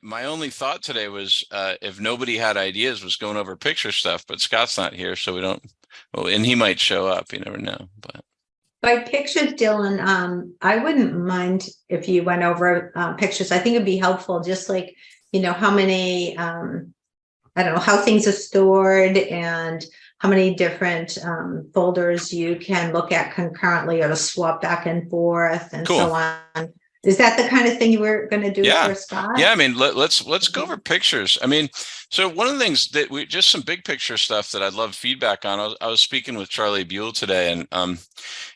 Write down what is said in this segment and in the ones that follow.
My only thought today was if nobody had ideas was going over picture stuff, but Scott's not here, so we don't. Well, and he might show up. You never know. But By pictures, Dylan, I wouldn't mind if you went over pictures. I think it'd be helpful, just like, how many, I don't know, how things are stored and how many different folders you can look at concurrently or to swap back and forth and cool. so on. Is that the kind of thing you were going to do for Scott? Yeah. I mean, let's go over pictures. I mean, so one of the things that just some big picture stuff that I'd love feedback on. I was speaking with Charlie Buell today, and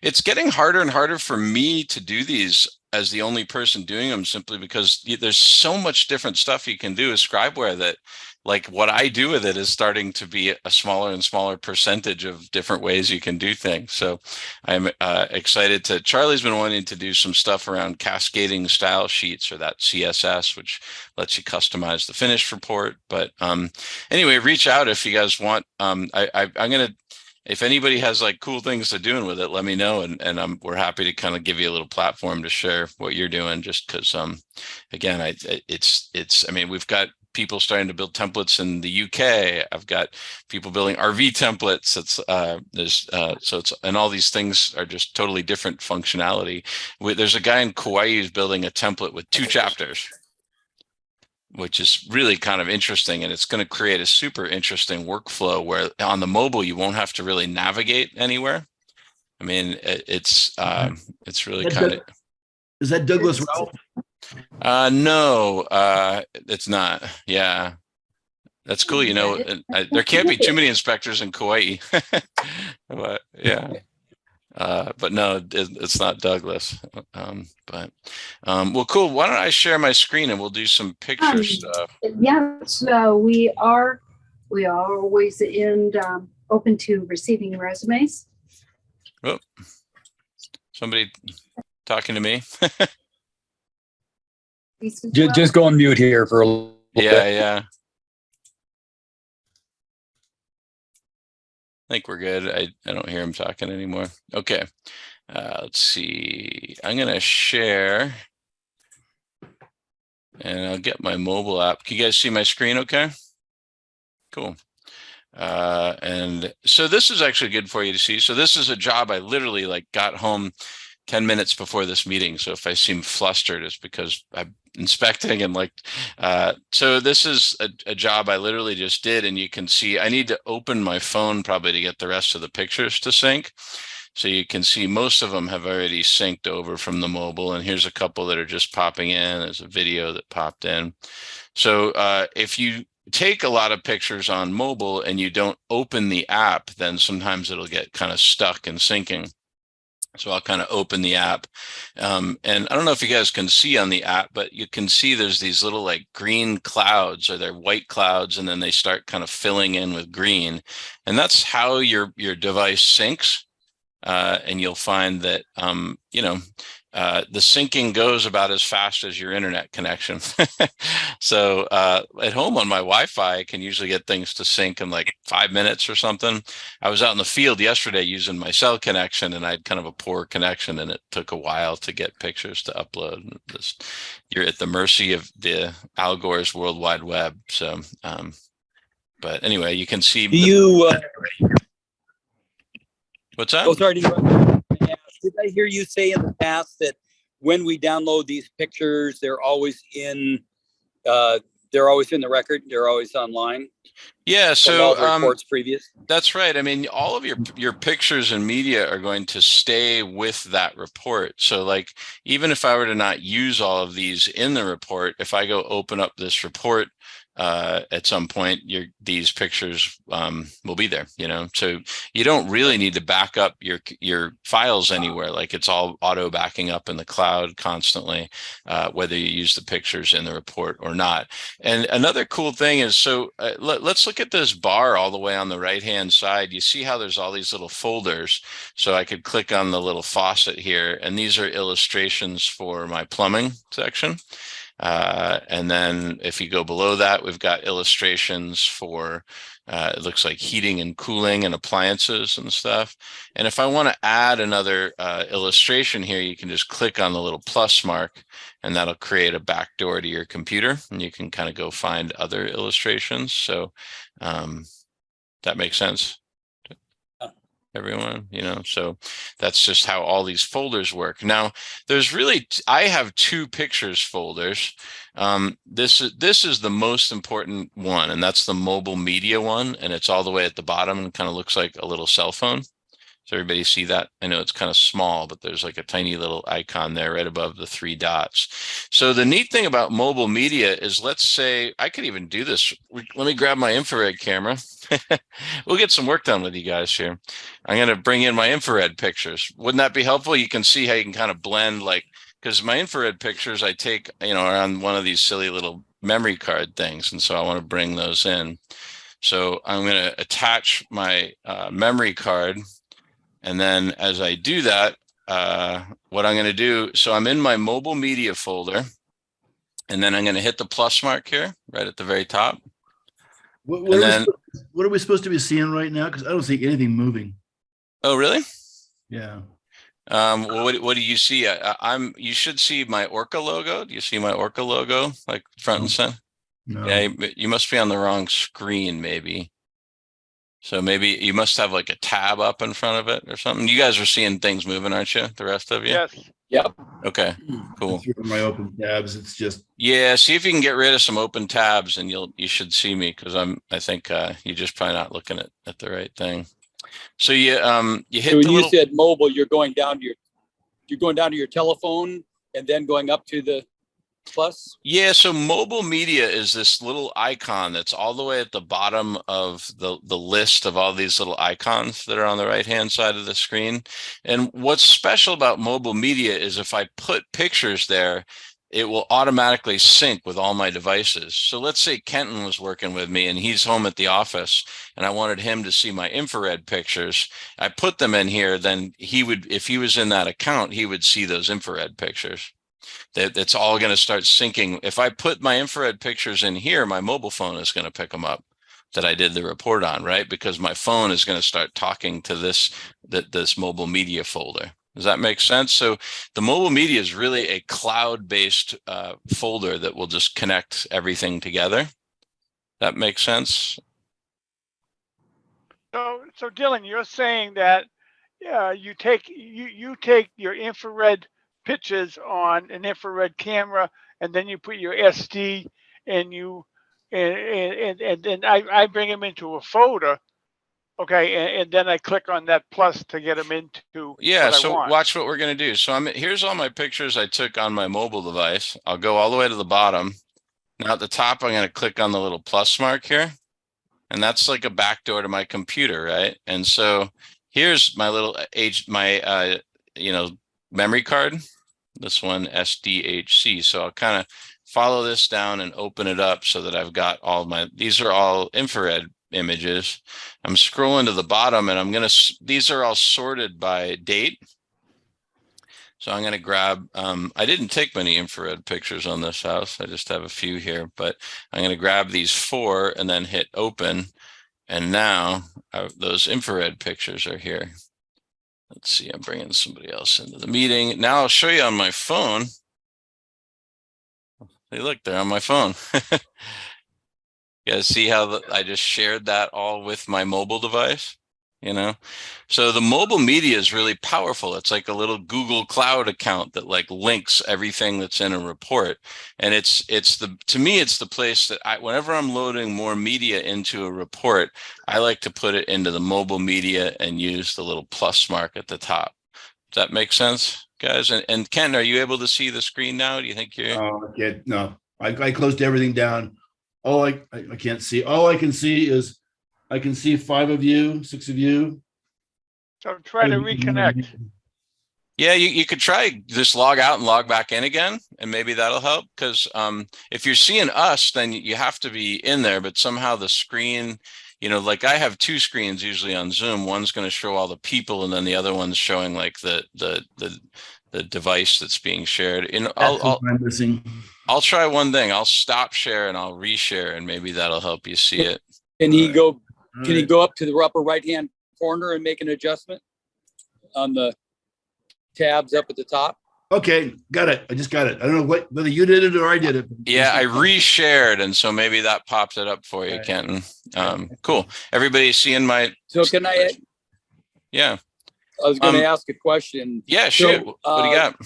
it's getting harder and harder for me to do these as the only person doing them, simply because there's so much different stuff you can do with Scribeware that, like, what I do with it is starting to be a smaller and smaller percentage of different ways you can do things. So I'm excited to, Charlie's been wanting to do some stuff around cascading style sheets, or that CSS, which lets you customize the finished report. But anyway, reach out if you guys want. I'm going to, if anybody has like cool things to doing with it, let me know. And we're happy to kind of give you a little platform to share what you're doing, just because, again, I mean, we've got people starting to build templates in the UK. I've got people building RV templates. And all these things are just totally different functionality. There's a guy in Kauai who's building a template with 2 chapters, which is really kind of interesting. And it's going to create a super interesting workflow where on the mobile, you won't have to really navigate anywhere. I mean, it's really kind of. Is that Douglas Ralph? No, it's not. Yeah, that's cool. There can't be too many inspectors in Kauai. But yeah, but no, it's not Douglas. Well, cool. Why don't I share my screen and we'll do some picture stuff? Yeah, so we are always open to receiving resumes. Oh, somebody talking to me. Just go on mute here for a little bit. Yeah. I think we're good. I don't hear him talking anymore. Okay. Let's see. I'm going to share. And I'll get my mobile app. Can you guys see my screen okay? Cool. And so this is actually good for you to see. So this is a job I literally got home 10 minutes before this meeting. So if I seem flustered, it's because I'm inspecting and so this is a job I literally just did. And you can see I need to open my phone probably to get the rest of the pictures to sync. So you can see most of them have already synced over from the mobile. And here's a couple that are just popping in. There's a video that popped in. So if you take a lot of pictures on mobile and you don't open the app, then sometimes it'll get kind of stuck in syncing. So I'll kind of open the app. And I don't know if you guys can see on the app, but you can see there's these little green clouds, or they're white clouds, and then they start kind of filling in with green. And that's how your device syncs. And you'll find that, the syncing goes about as fast as your internet connection. So at home on my Wi-Fi, I can usually get things to sync in 5 minutes or something. I was out in the field yesterday using my cell connection, and I had kind of a poor connection, and it took a while to get pictures to upload. You're at the mercy of the Al Gore's World Wide Web. So, but anyway, you can see. What's that? Oh, sorry to interrupt. Did I hear you say in the past that when we download these pictures, they're always in the record, they're always online? Yeah, so reports previous. That's right. I mean, all of your pictures and media are going to stay with that report. So even if I were to not use all of these in the report, if I go open up this report at some point, these pictures will be there, so you don't really need to back up your files anywhere. It's all auto backing up in the cloud constantly, whether you use the pictures in the report or not. And another cool thing is, so let's look at this bar all the way on the right hand side. You see how there's all these little folders. So I could click on the little faucet here, and these are illustrations for my plumbing section. And then if you go below that, we've got illustrations for, it looks like heating and cooling and appliances and stuff. And if I want to add another illustration here, you can just click on the little plus mark and that'll create a backdoor to your computer and you can kind of go find other illustrations. So that makes sense. Everyone, so that's just how all these folders work. Now there's really, I have 2 pictures folders. This is the most important one, and that's the mobile media one, and it's all the way at the bottom and kind of looks like a little cell phone. Does everybody see that? I know it's kind of small, but there's like a tiny little icon there right above the 3 dots. So the neat thing about mobile media is, let's say I could even do this. Let me grab my infrared camera. We'll get some work done with you guys here. I'm going to bring in my infrared pictures. Wouldn't that be helpful? You can see how you can kind of blend, like, because my infrared pictures I take, are on one of these silly little memory card things. And so I want to bring those in. So I'm going to attach my memory card. And then as I do that, what I'm going to do, so I'm in my mobile media folder, and then I'm going to hit the plus mark here, right at the very top. What And are we supposed to be seeing right now? Because I don't see anything moving. Oh, really? Yeah. Well, what do you see? You should see my Orca logo. Do you see my Orca logo, like front and center? No. Yeah, you must be on the wrong screen, maybe. So maybe you must have like a tab up in front of it or something. You guys are seeing things moving, aren't you? The rest of you? Yes. Yep. Okay, cool. Through my open tabs, it's just. Yeah, see if you can get rid of some open tabs, and you should see me, because I think you're just probably not looking at the right thing. So you hit. So when the you little... said mobile, you're going down to your telephone and then going up to the plus? Yeah, so mobile media is this little icon that's all the way at the bottom of the list of all these little icons that are on the right-hand side of the screen. And what's special about mobile media is if I put pictures there, it will automatically sync with all my devices. So let's say Kenton was working with me and he's home at the office and I wanted him to see my infrared pictures. I put them in here, then he would, if he was in that account, he would see those infrared pictures. That's all going to start syncing. If I put my infrared pictures in here, my mobile phone is going to pick them up that I did the report on, right? Because my phone is going to start talking to this mobile media folder. Does that make sense? So the mobile media is really a cloud-based folder that will just connect everything together. That makes sense? So Dylan, you're saying that you take your infrared pictures on an infrared camera, and then you put your SD, and then I bring them into a folder. Okay, and then I click on that plus to get them into. Yeah, what I so want. watch what we're going to do. So here's all my pictures I took on my mobile device. I'll go all the way to the bottom. Now at the top, I'm going to click on the little plus mark here. And that's like a backdoor to my computer, right? And so here's my little memory card. This one, SDHC. So I'll kind of follow this down and open it up so that I've got these are all infrared images. I'm scrolling to the bottom and these are all sorted by date. So I'm going to grab, I didn't take many infrared pictures on this house. I just have a few here, but I'm going to grab these 4 and then hit open. And now those infrared pictures are here. Let's see, I'm bringing somebody else into the meeting. Now I'll show you on my phone. Hey, look, they're on my phone. You guys see how I just shared that all with my mobile device? So the mobile media is really powerful. It's like a little Google Cloud account that like links everything that's in a report. And to me, it's the place that whenever I'm loading more media into a report, I like to put it into the mobile media and use the little plus mark at the top. Does that make sense, guys? And Ken, are you able to see the screen now? Do you think you're? No, I closed everything down. I can't see. All I can see is I can see 5 of you, 6 of you. So try to reconnect. Yeah, you could try just log out and log back in again, and maybe that'll help. Because if you're seeing us, then you have to be in there. But somehow the screen, like I have 2 screens usually on Zoom. One's going to show all the people, and then the other one's showing like the device that's being shared. I'm missing. I'll try one thing. I'll stop share and I'll reshare, and maybe that'll help you see it. Can he go, All can he right. go up to the upper right-hand corner and make an adjustment on the tabs up at the top? Okay, got it. I just got it. I don't know whether you did it or I did it. Yeah, I reshared, and so maybe that popped it up for you, Okay. Kenton. Cool. Everybody seeing my? So can I, Yeah. I was going to ask a question. Yeah. So, Shoot. What do you got?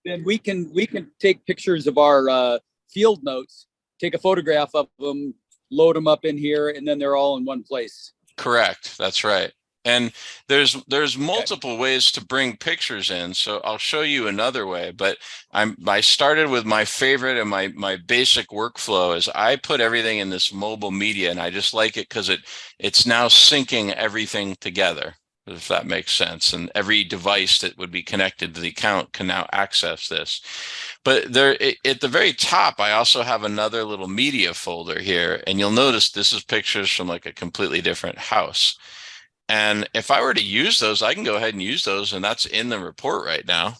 Then we can take pictures of our field notes, take a photograph of them, load them up in here, and then they're all in one place. Correct. That's right. And there's multiple ways to bring pictures in. So I'll show you another way, but I started with my favorite, and my basic workflow is I put everything in this mobile media, and I just like it because it's now syncing everything together, if that makes sense. And every device that would be connected to the account can now access this. But there at the very top, I also have another little media folder here, and you'll notice this is pictures from like a completely different house. And if I were to use those, I can go ahead and use those, and that's in the report right now.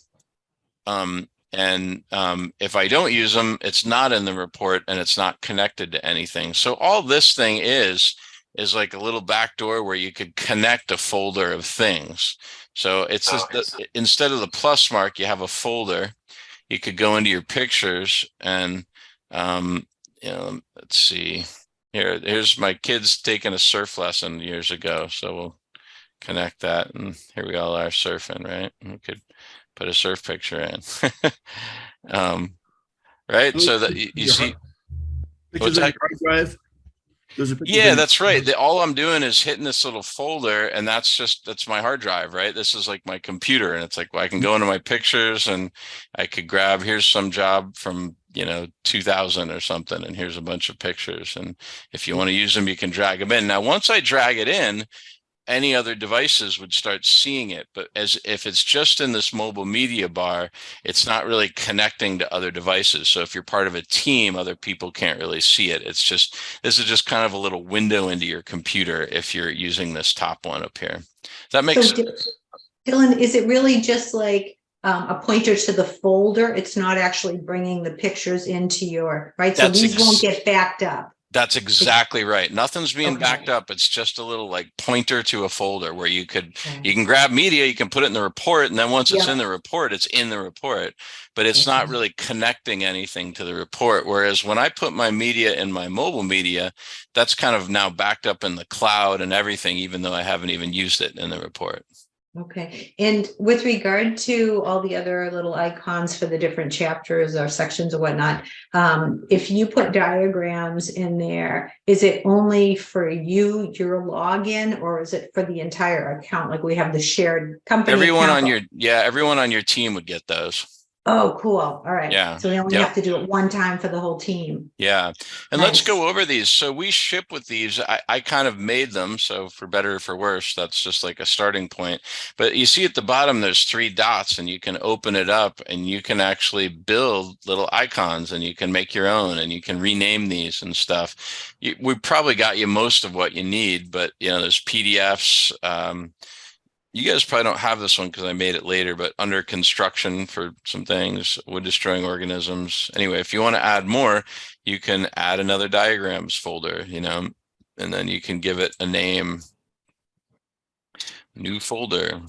If I don't use them, it's not in the report and it's not connected to anything. So all this thing is like a little backdoor where you could connect a folder of things. So it's just instead of the plus mark, you have a folder. You could go into your pictures and, let's see. Here's my kids taking a surf lesson years ago. So we'll connect that, and here we all are surfing, right? We could put a surf picture in. Right? So that you see. Pictures on your hard drive. Those are pictures Yeah, on- that's right. All I'm doing is hitting this little folder, and that's my hard drive, right? This is like my computer, and it's like, well, I can go into my pictures and I could grab, here's some job from 2000 or something, and here's a bunch of pictures, and if you want to use them, you can drag them in. Now, once I drag it in, any other devices would start seeing it, but if it's just in this mobile media bar, it's not really connecting to other devices. So if you're part of a team, other people can't really see it. This is just kind of a little window into your computer if you're using this top one up here. That makes sense. Dylan, is it really just like a pointer to the folder? It's not actually bringing the pictures into your, right? So these won't get backed up. That's exactly right. Nothing's being Okay. backed up. It's just a little like pointer to a folder where you can grab media, you can put it in the report, and then once it's in the report, it's in the report, but it's not really connecting anything to the report. Whereas when I put my media in my mobile media, that's kind of now backed up in the cloud and everything, even though I haven't even used it in the report. Okay. And with regard to all the other little icons for the different chapters or sections or whatnot, if you put diagrams in there, is it only for your login, or is it for the entire account? Like we have the shared company Everyone account. everyone on your team would get those. Oh, cool. All right. Yeah. So we only have to do it one time for the whole team. Yeah. And Nice. let's go over these. So we ship with these. I kind of made them. So for better or for worse, that's just like a starting point. But you see at the bottom, there's 3 dots, and you can open it up and you can actually build little icons, and you can make your own, and you can rename these and stuff. We probably got you most of what you need, but there's PDFs. You guys probably don't have this one because I made it later, but under construction for some things, wood destroying organisms. Anyway, if you want to add more, you can add another diagrams folder, and then you can give it a name, new folder.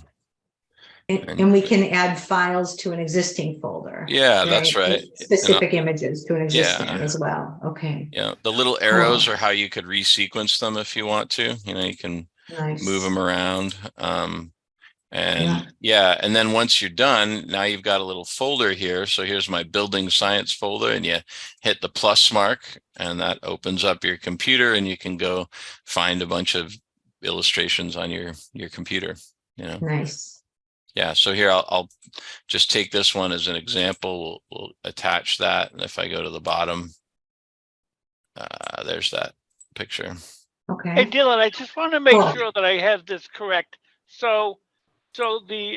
And we can add files to an existing folder. Yeah, that's right. Specific images to an existing Yeah. as well. Okay. Yeah, the little arrows are how you could resequence them if you want to. You can Nice. move them around. And then once you're done, now you've got a little folder here. So here's my building science folder, and you hit the plus mark, and that opens up your computer, and you can go find a bunch of illustrations on your computer. Nice. Yeah. So here I'll just take this one as an example. We'll attach that, and if I go to the bottom, there's that picture. Okay. Hey, Dylan, I just want to make Cool. sure that I have this correct. So the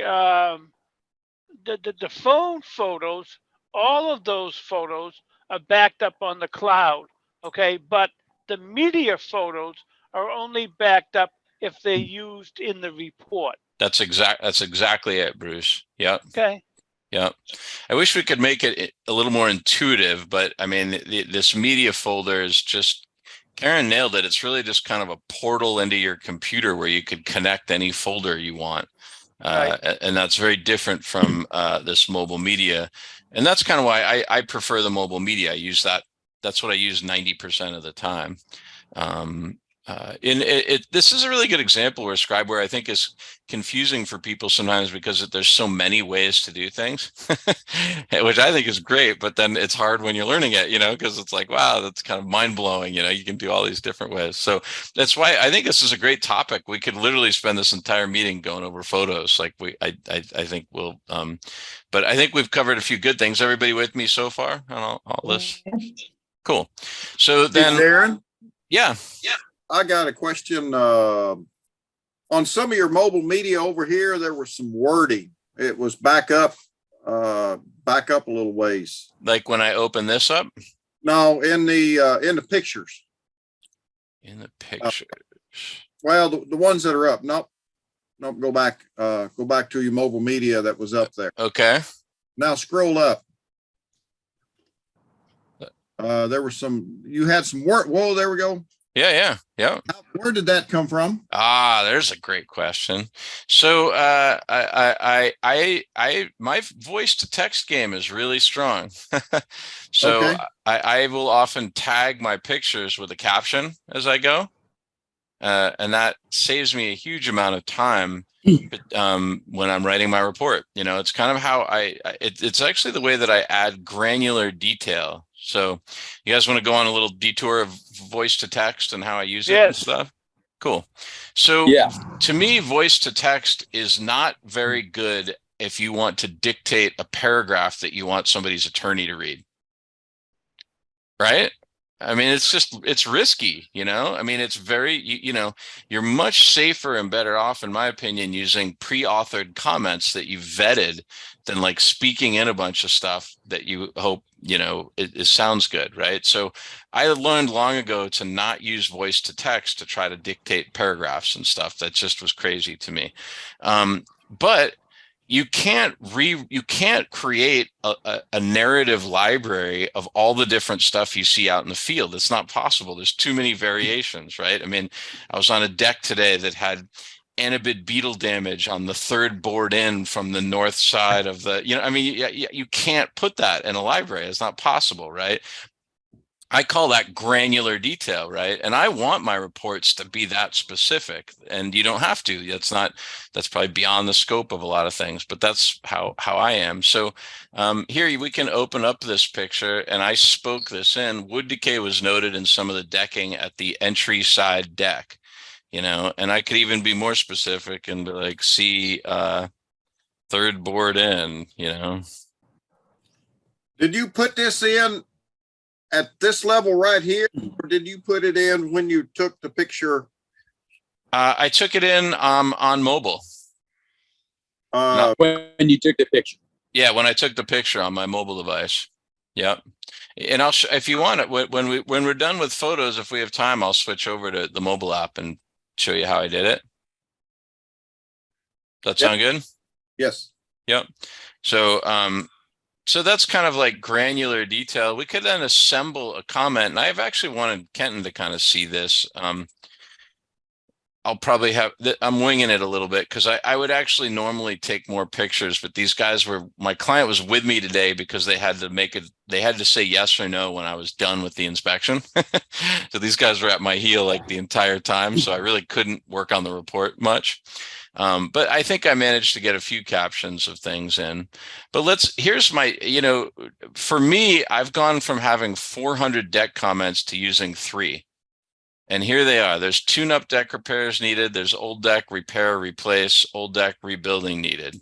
phone photos, all of those photos are backed up on the cloud, okay? But the media photos are only backed up if they're used in the report. That's exactly it, Bruce. Yep. Okay. Yeah. I wish we could make it a little more intuitive, but I mean, this media folder is just, Karen nailed it. It's really just kind of a portal into your computer where you could connect any folder you want. Right. And that's very different from this mobile media. And that's kind of why I prefer the mobile media. I use that. That's what I use 90% of the time. This is a really good example where Scriber I think is confusing for people sometimes because there's so many ways to do things, which I think is great. But then it's hard when you're learning it, because it's like, wow, that's kind of mind blowing. You can do all these different ways. So that's why I think this is a great topic. We could literally spend this entire meeting going over photos. Like I think we'll, but I think we've covered a few good things. Everybody with me so far on all this? Cool. So Hey, then, Darren, yeah. I got a question. On some of your mobile media over here, there was some wording. It was back up a little ways. Like when I open this up No, in the pictures. in the pictures. Well, the ones that are up. Nope. Go back to your mobile media that was up there. Okay. Now scroll up. There were you had some work. Whoa, there we go. Yeah. Where did that come from? There's a great question. So my voice to text game is really strong. So Okay. I will often tag my pictures with a caption as I go. And that saves me a huge amount of time when I'm writing my report. It's kind of how it's actually the way that I add granular detail. So you guys want to go on a little detour of voice to text and how I use it and Yes. stuff? Cool. So Yeah. to me, voice to text is not very good if you want to dictate a paragraph that you want somebody's attorney to read. Right? I mean, it's risky, I mean, it's very, you're much safer and better off, in my opinion, using pre-authored comments that you vetted than like speaking in a bunch of stuff that you hope, it sounds good. Right. So I learned long ago to not use voice to text to try to dictate paragraphs and stuff. That just was crazy to me. But you can't create a narrative library of all the different stuff you see out in the field. It's not possible. There's too many variations, right? I mean, I was on a deck today that had anabid beetle damage on the third board in from the north side of the, you can't put that in a library. It's not possible, right? I call that granular detail, right? And I want my reports to be that specific, and you don't have to. That's probably beyond the scope of a lot of things, but that's how I am. So here we can open up this picture, and I spoke this in. Wood decay was noted in some of the decking at the entry side deck, and I could even be more specific and be like, see third board in, Did you put this in at this level right here, or did you put it in when you took the picture? I took it in on mobile. When you took the picture. Yeah, when I took the picture on my mobile device. Yep. And if you want it, when we're done with photos, if we have time, I'll switch over to the mobile app and show you how I did it. Does that sound good? Yes. Yep. So that's kind of like granular detail. We could then assemble a comment, and I've actually wanted Kenton to kind of see this. I'll probably I'm winging it a little bit because I would actually normally take more pictures, but these guys my client was with me today because they had to say yes or no when I was done with the inspection. So these guys were at my heel like the entire time. So I really couldn't work on the report much. But I think I managed to get a few captions of things in. But here's my, for me, I've gone from having 400 deck comments to using 3. And here they are. There's tune-up deck repairs needed. There's old deck repair, replace, old deck rebuilding needed.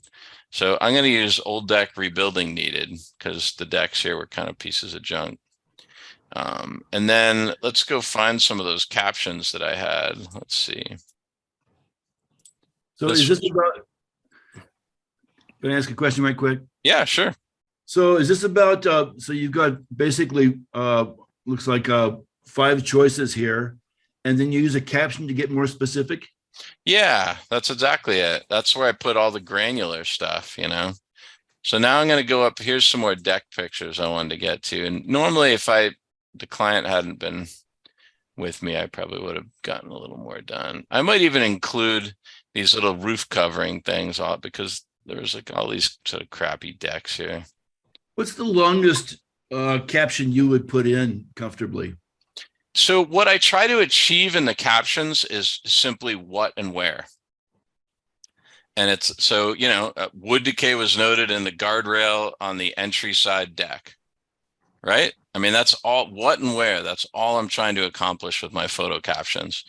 So I'm going to use old deck rebuilding needed because the decks here were kind of pieces of junk. And then let's go find some of those captions that I had. Let's see. So is this about, can I ask a question right quick? Yeah, sure. So is this about, so you've got basically, looks like 5 choices here, and then you use a caption to get more specific? Yeah, that's exactly it. That's where I put all the granular stuff, So now I'm going to go up. Here's some more deck pictures I wanted to get to. And normally if the client hadn't been with me, I probably would have gotten a little more done. I might even include these little roof covering things off because there's like all these sort of crappy decks here. What's the longest caption you would put in comfortably? So what I try to achieve in the captions is simply what and where. And it's so, you know, wood decay was noted in the guardrail on the entry side deck, right? I mean, that's all, what and where, that's all I'm trying to accomplish with my photo captions.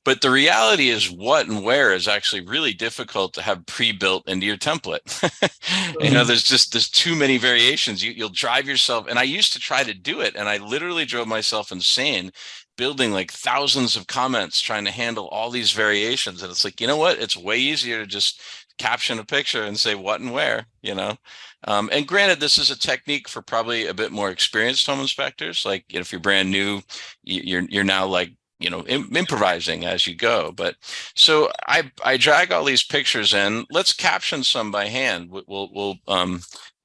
But the reality is what and where is actually really difficult to have pre-built into your template. You know, there's too many variations. You'll drive yourself, and I used to try to do it, and I literally drove myself insane building like thousands of comments trying to handle all these variations. And it's like, you know what? It's way easier to just caption a picture and say what and where, you know? And granted, this is a technique for probably a bit more experienced home inspectors. Like, if you're brand new, you're now like, you know, improvising as you go. But so I drag all these pictures in. Let's caption some by hand.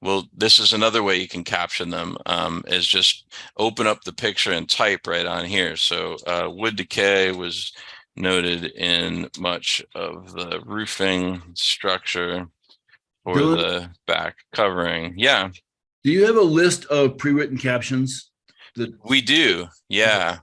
Well, this is another way you can caption them, is just open up the picture and type right on here. So wood decay was noted in much of the roofing structure for Dylan? the back covering. Yeah, Do you have a list of pre-written captions? we do. Yeah.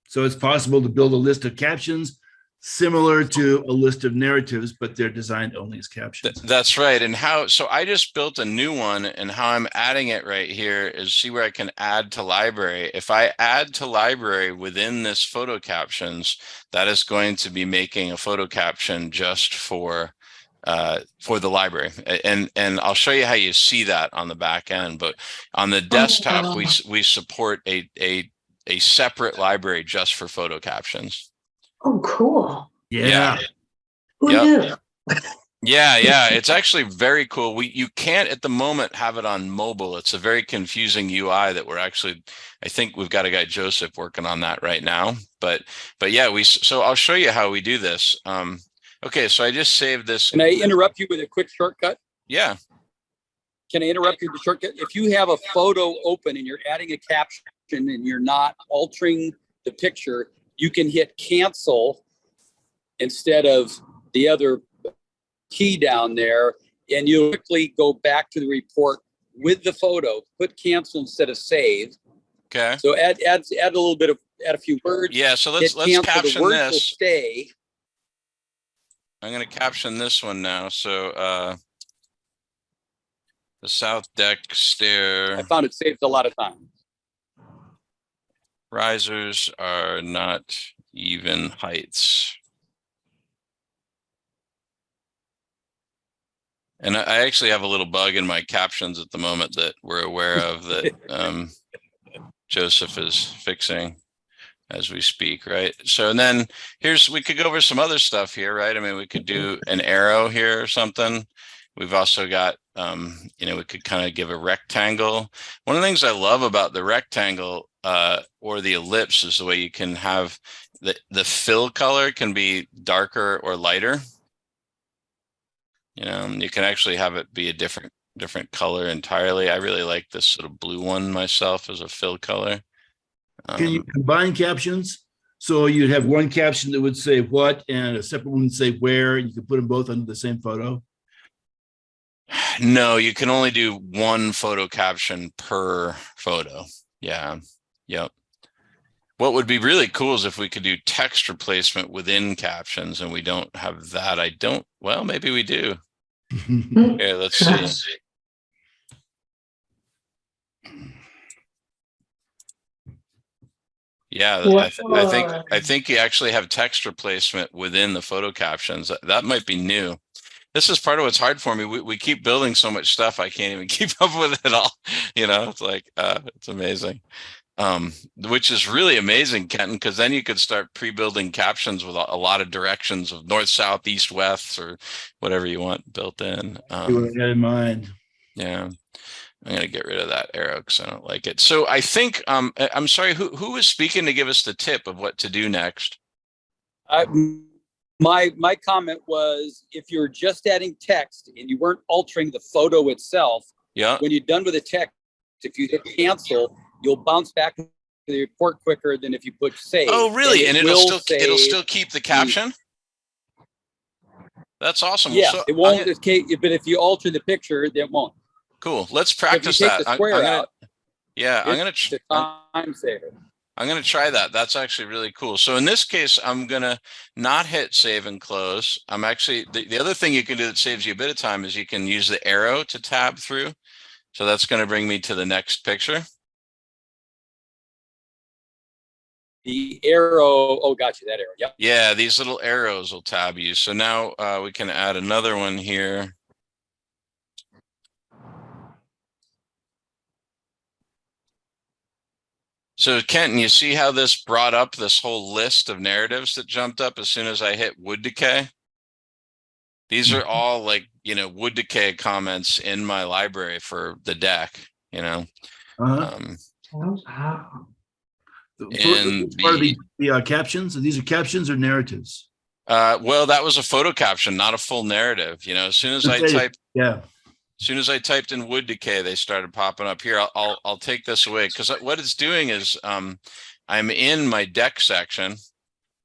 So it's possible to build a list of captions similar to a list of narratives, but they're designed only as captions. That's right. And so I just built a new one, and how I'm adding it right here is, see where I can add to library. If I add to library within this photo captions, that is going to be making a photo caption just for the library. And I'll show you how you see that on the back end. But on the desktop, we support a separate library just for photo captions. Oh, cool. Yeah. Who Yep. knew? Yeah, it's actually very cool. You can't at the moment have it on mobile. It's a very confusing UI that I think we've got a guy, Joseph, working on that right now. But yeah, so I'll show you how we do this. Okay, so I just saved this. Can I interrupt you with a quick shortcut? Yeah. Can I interrupt you with a shortcut? If you have a photo open and you're adding a caption and you're not altering the picture, you can hit cancel instead of the other key down there, and you'll quickly go back to the report with the photo. Put cancel instead of save. Okay. So add a few words. Yeah. So let's cancel, caption the words will this. stay. I'm going to caption this one now. So the south deck stair. I found it saves a lot of time. Risers are not even heights. And I actually have a little bug in my captions at the moment that we're aware of that Joseph is fixing as we speak, right? So, and then we could go over some other stuff here, right? I mean, we could do an arrow here or something. We've also got, we could kind of give a rectangle. One of the things I love about the rectangle or the ellipse is the way you can have the fill color can be darker or lighter. You know, you can actually have it be a different color entirely. I really like this sort of blue one myself as a fill color. Can you combine captions? So you'd have one caption that would say what and a separate one would say where, and you could put them both under the same photo? No, you can only do one photo caption per photo. Yeah. Yep. What would be really cool is if we could do text replacement within captions, and we don't have that. Well, maybe we do. Okay, let's see. Yeah, I think you actually have text replacement within the photo captions. That might be new. This is part of what's hard for me. We keep building so much stuff, I can't even keep up with it all. You know, it's like it's amazing. Which is really amazing, Kenton, because then you could start pre-building captions with a lot of directions of north, south, east, west, or whatever you want built in. See what I had in mind. Yeah, I'm gonna get rid of that arrow because I don't like it. So I think I'm sorry. Who was speaking to give us the tip of what to do next? My comment was, if you're just adding text and you weren't altering the photo itself, Yeah. when you're done with the text, if you hit cancel, you'll bounce back to the report quicker than if you put save. Oh, really? And it'll will it'll save still keep the caption? That's awesome. Yeah, So it won't. But if you alter the picture, it won't. cool. Let's So if you practice take that. the square out, Yeah, it's a time saver. I'm going to try that. That's actually really cool. So in this case, I'm going to not hit save and close. I'm actually, the other thing you can do that saves you a bit of time is you can use the arrow to tab through. So that's going to bring me to the next picture. The arrow, oh, got you, that arrow, yep. Yeah, these little arrows will tab you. So now we can add another one here. So Kenton, you see how this brought up this whole list of narratives that jumped up as soon as I hit wood decay? These are all like, you know, wood decay comments in my library for the deck, you know. Part And of the captions. These are captions or narratives? well, that was a photo caption, not a full narrative. You know, as soon as I typed, yeah. as soon as I typed in wood decay, they started popping up here. I'll take this away because what it's doing is I'm in my deck section,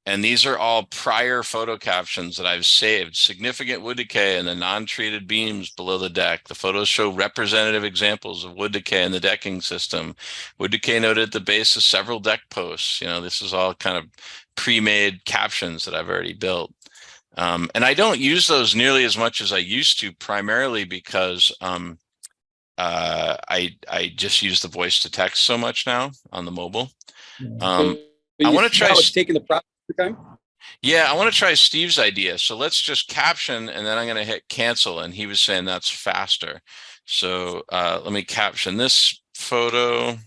and these are all prior photo captions that I've saved. Significant wood decay and the non-treated beams below the deck. The photos show representative examples of wood decay in the decking system. Wood decay noted at the base of several deck posts. You know, this is all kind of pre-made captions that I've already built. And I don't use those nearly as much as I used to, primarily because I just use the voice to text so much now on the mobile. I want to try taking the process time. Yeah, I want to try Steve's idea. So let's just caption, and then I'm going to hit cancel. And he was saying that's faster. So let me caption this photo.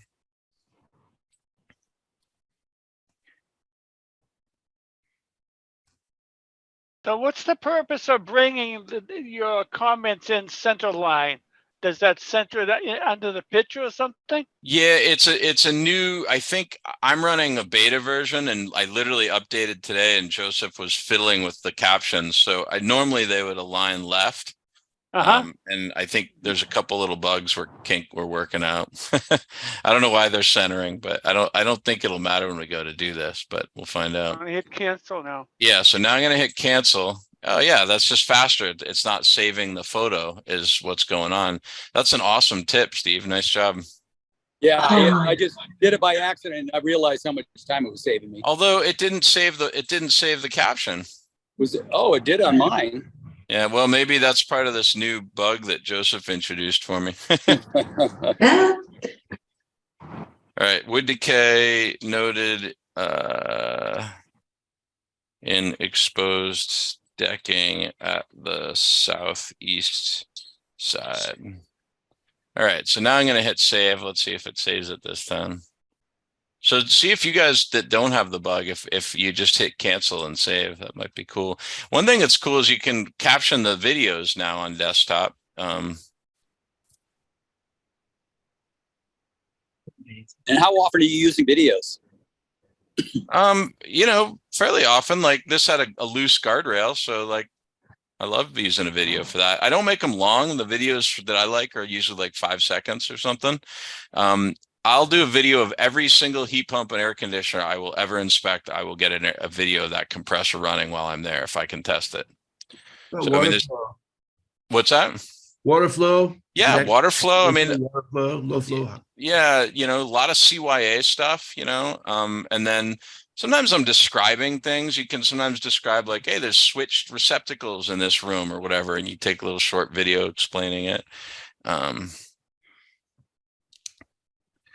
So what's the purpose of bringing your comments in center line? Does that center that under the picture or something? Yeah, it's a new, I think I'm running a beta version, and I literally updated today, and Joseph was fiddling with the captions. So normally they would align left. And I think there's a couple little bugs we're working out. I don't know why they're centering, but I don't think it'll matter when we go to do this, but we'll find out. I hit cancel now. Yeah, so now I'm going to hit cancel. Oh yeah, that's just faster. It's not saving the photo is what's going on. That's an awesome tip, Steve. Nice job. Yeah, I just did it by accident, and I realized how much time it was saving me. Although it didn't save the caption. Was it? Oh, it did on mine. Yeah, well, maybe that's part of this new bug that Joseph introduced for me. All right, wood decay noted in exposed decking at the southeast side. All right, so now I'm going to hit save. Let's see if it saves it this time. So see if you guys that don't have the bug, if you just hit cancel and save, that might be cool. One thing that's cool is you can caption the videos now on desktop. And how often are you using videos? You know, fairly often. Like this had a loose guardrail, so like I love using a video for that. I don't make them long. The videos that I like are usually like 5 seconds or something. I'll do a video of every single heat pump and air conditioner I will ever inspect. I will get a video of that compressor running while I'm there if I can test it. So, I mean, what's that? Water flow. Yeah, water flow. I mean, water flow, low flow. Yeah, you know, a lot of CYA stuff, you know, and then sometimes I'm describing things. You can sometimes describe like, hey, there's switched receptacles in this room or whatever, and you take a little short video explaining it.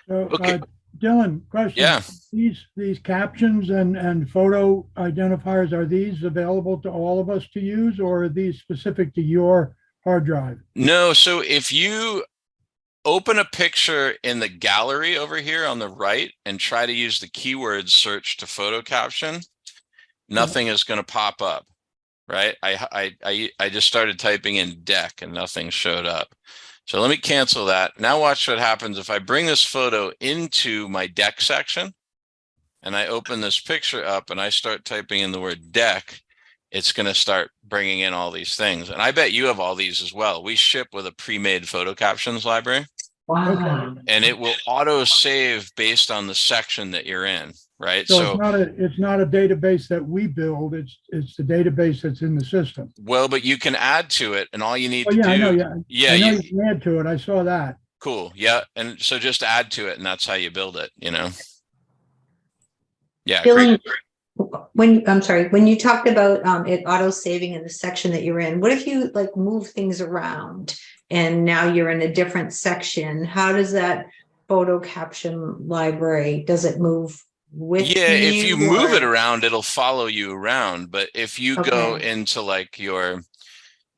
So, okay. Dylan, question. Yeah. These captions and photo identifiers, are these available to all of us to use, or are these specific to your hard drive? No, so if you open a picture in the gallery over here on the right and try to use the keyword search to photo caption, nothing is going to pop up, right? I just started typing in deck and nothing showed up. So let me cancel that. Now watch what happens if I bring this photo into my deck section and I open this picture up and I start typing in the word deck. it's going to start bringing in all these things. And I bet you have all these as well. We ship with a pre-made photo captions library, Wow. and it will auto save based on the section that you're in, right? So it's not a database that we build, it's the database that's in the system. Well, but you can add to it, and all you need Oh, to yeah, do. I know, yeah. Yeah, I know you, you can add to it. I saw that. cool. Yeah. And so just add to it, and that's how you build it, you know? Yeah. Dylan, Great. I'm sorry, when you talked about it auto saving in the section that you're in, what if you like move things around and now you're in a different section? How does that photo caption library, does it move with Yeah, if you move it or- around, it'll follow you around. But if you go Okay. into like your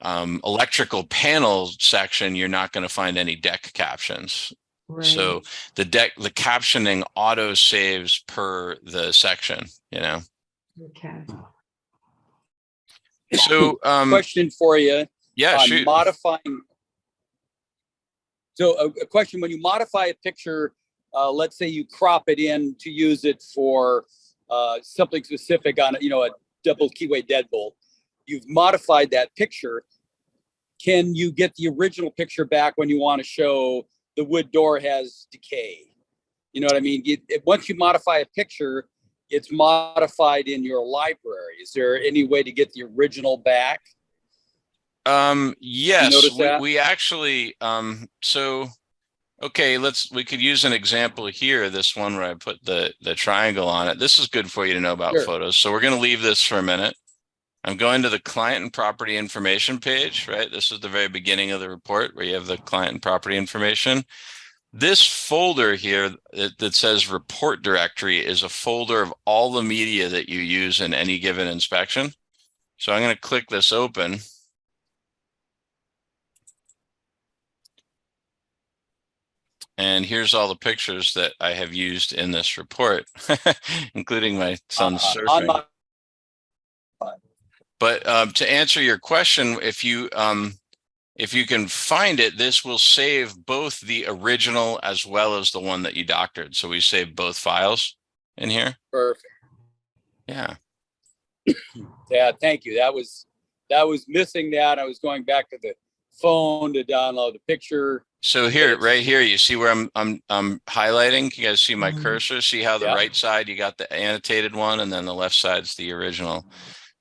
electrical panel section, you're not going to find any deck captions. So Right. the captioning auto saves per the section, you know? Okay. So, Question for you yeah, on shoot. modifying. So a question, when you modify a picture, let's say you crop it in to use it for something specific on, a double keyway deadbolt, you've modified that picture. Can you get the original picture back when you want to show the wood door has decay? You know what I mean? Once you modify a picture, it's modified in your library. Is there any way to get the original back? Yes, notice that? we actually, so, okay, we could use an example here. This one where I put the triangle on it. This is good for you to know about Sure. photos. So we're going to leave this for a minute. I'm going to the client and property information page, right? This is the very beginning of the report where you have the client and property information. This folder here that says report directory is a folder of all the media that you use in any given inspection. So I'm going to click this open. And here's all the pictures that I have used in this report, including my son's surfing. But to answer your question, if you can find it, this will save both the original as well as the one that you doctored. So we save both files in here. Perfect. Yeah. Yeah, thank you. That was missing that. I was going back to the phone to download the picture. So here, right here, you see where I'm highlighting. You guys see my Mhm. cursor? See how the Yeah. right side you got the annotated one, and then the left side's the original.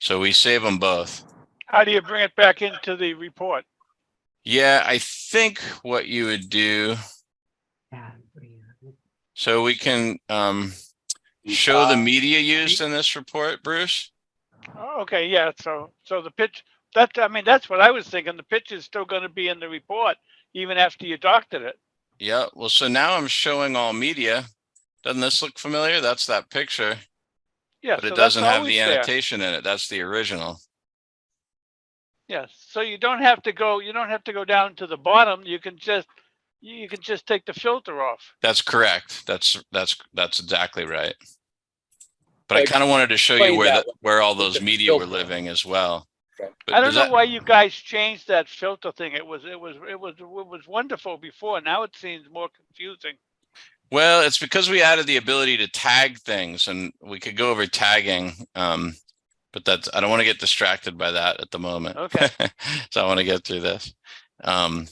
So we save them both. How do you bring it back into the report? Yeah, I think what you would do. So we can show the media used in this report, Bruce. Oh, okay, yeah, so the pitch, that's what I was thinking. The pitch is still going to be in the report even after you doctored it. Yeah, well, so now I'm showing all media. Doesn't this look familiar? That's that picture, Yeah, but so it that's doesn't have always the there. annotation in it. That's the original. Yes, so you don't have to go down to the bottom. You can just take the filter off. That's correct. That's exactly right. But I kind of wanted to show you Explain where all with those the media were filter. living as well. Okay. But I don't does know that- why you guys changed that filter thing. It was wonderful before. Now it seems more confusing. Well, it's because we added the ability to tag things, and we could go over tagging. But I don't want to get distracted by that at the moment. Okay. So I want to get through this. All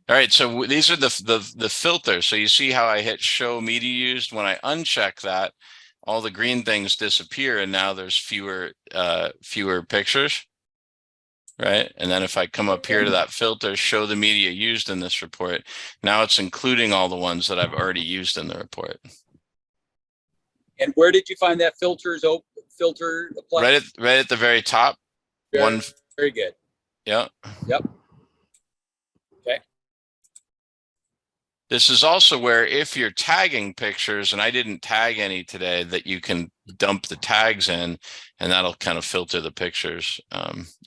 right. So these are the filters. So you see how I hit show media used. When I uncheck that, all the green things disappear, and now there's fewer pictures. Right. And then if I come up here to that filter, show the media used in this report, now it's including all the ones that I've already used in the report. And where did you find that filter applied? Right at the very top. Very good. Yeah. Yep. Okay. This is also where if you're tagging pictures, and I didn't tag any today, that you can dump the tags in, and that'll kind of filter the pictures.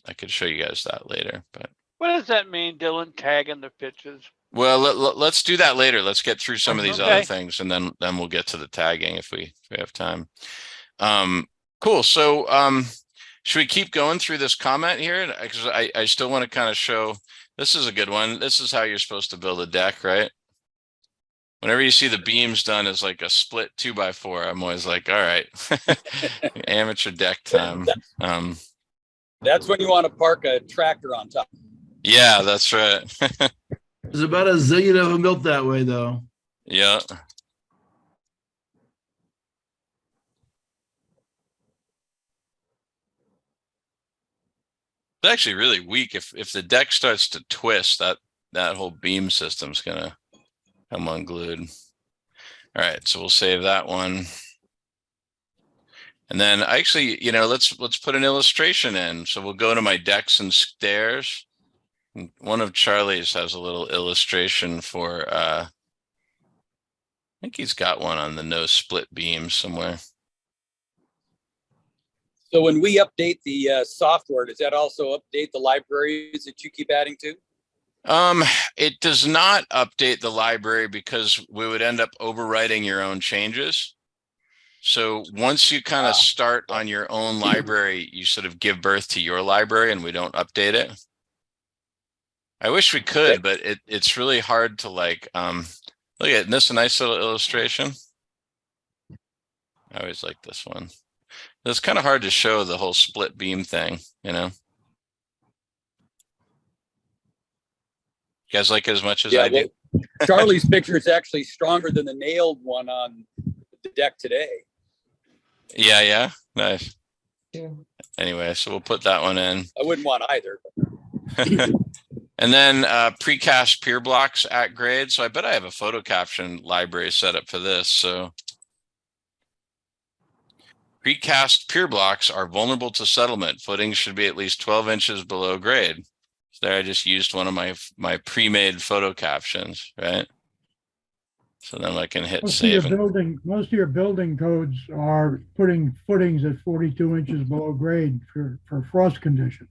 I could show you guys that later, but. What does that mean, Dylan? Tagging the pictures? Well, let's do that later. Let's get through some of these Okay. other things, and then we'll get to the tagging if we have time. Cool. So should we keep going through this comment here? Because I still want to kind of show, this is a good one. This is how you're supposed to build a deck, right? Whenever you see the beams done as like a split 2x4, I'm always like, all right, amateur deck time. That's when you want to park a tractor on top. Yeah, that's right. There's about a zillion of them built that way, though. Yeah. It's actually really weak. If the deck starts to twist, that whole beam system's gonna come unglued. All right, so we'll save that one. And then actually, let's put an illustration in. So we'll go to my decks and stairs. One of Charlie's has a little illustration for I think he's got one on the no split beam somewhere. So when we update the software, does that also update the libraries that you keep adding to? It does not update the library because we would end up overwriting your own changes. So once you kind of start on your own library, you sort of give birth to your library and we don't update it. I wish we could, but it's really hard to like, look at this, a nice little illustration. I always like this one. It's kind of hard to show the whole split beam thing, You guys like it as much as I do? Charlie's picture is actually stronger than the nailed one on the deck today. Yeah, nice. Yeah. Anyway, so we'll put that one in. I wouldn't want either. And then precast pier blocks at grade. So I bet I have a photo caption library set up for this. So precast pier blocks are vulnerable to settlement. Footings should be at least 12 inches below grade. So there I just used one of my pre-made photo captions, right? So then I can hit Most save. of your building codes are putting footings at 42 inches below grade for frost conditions.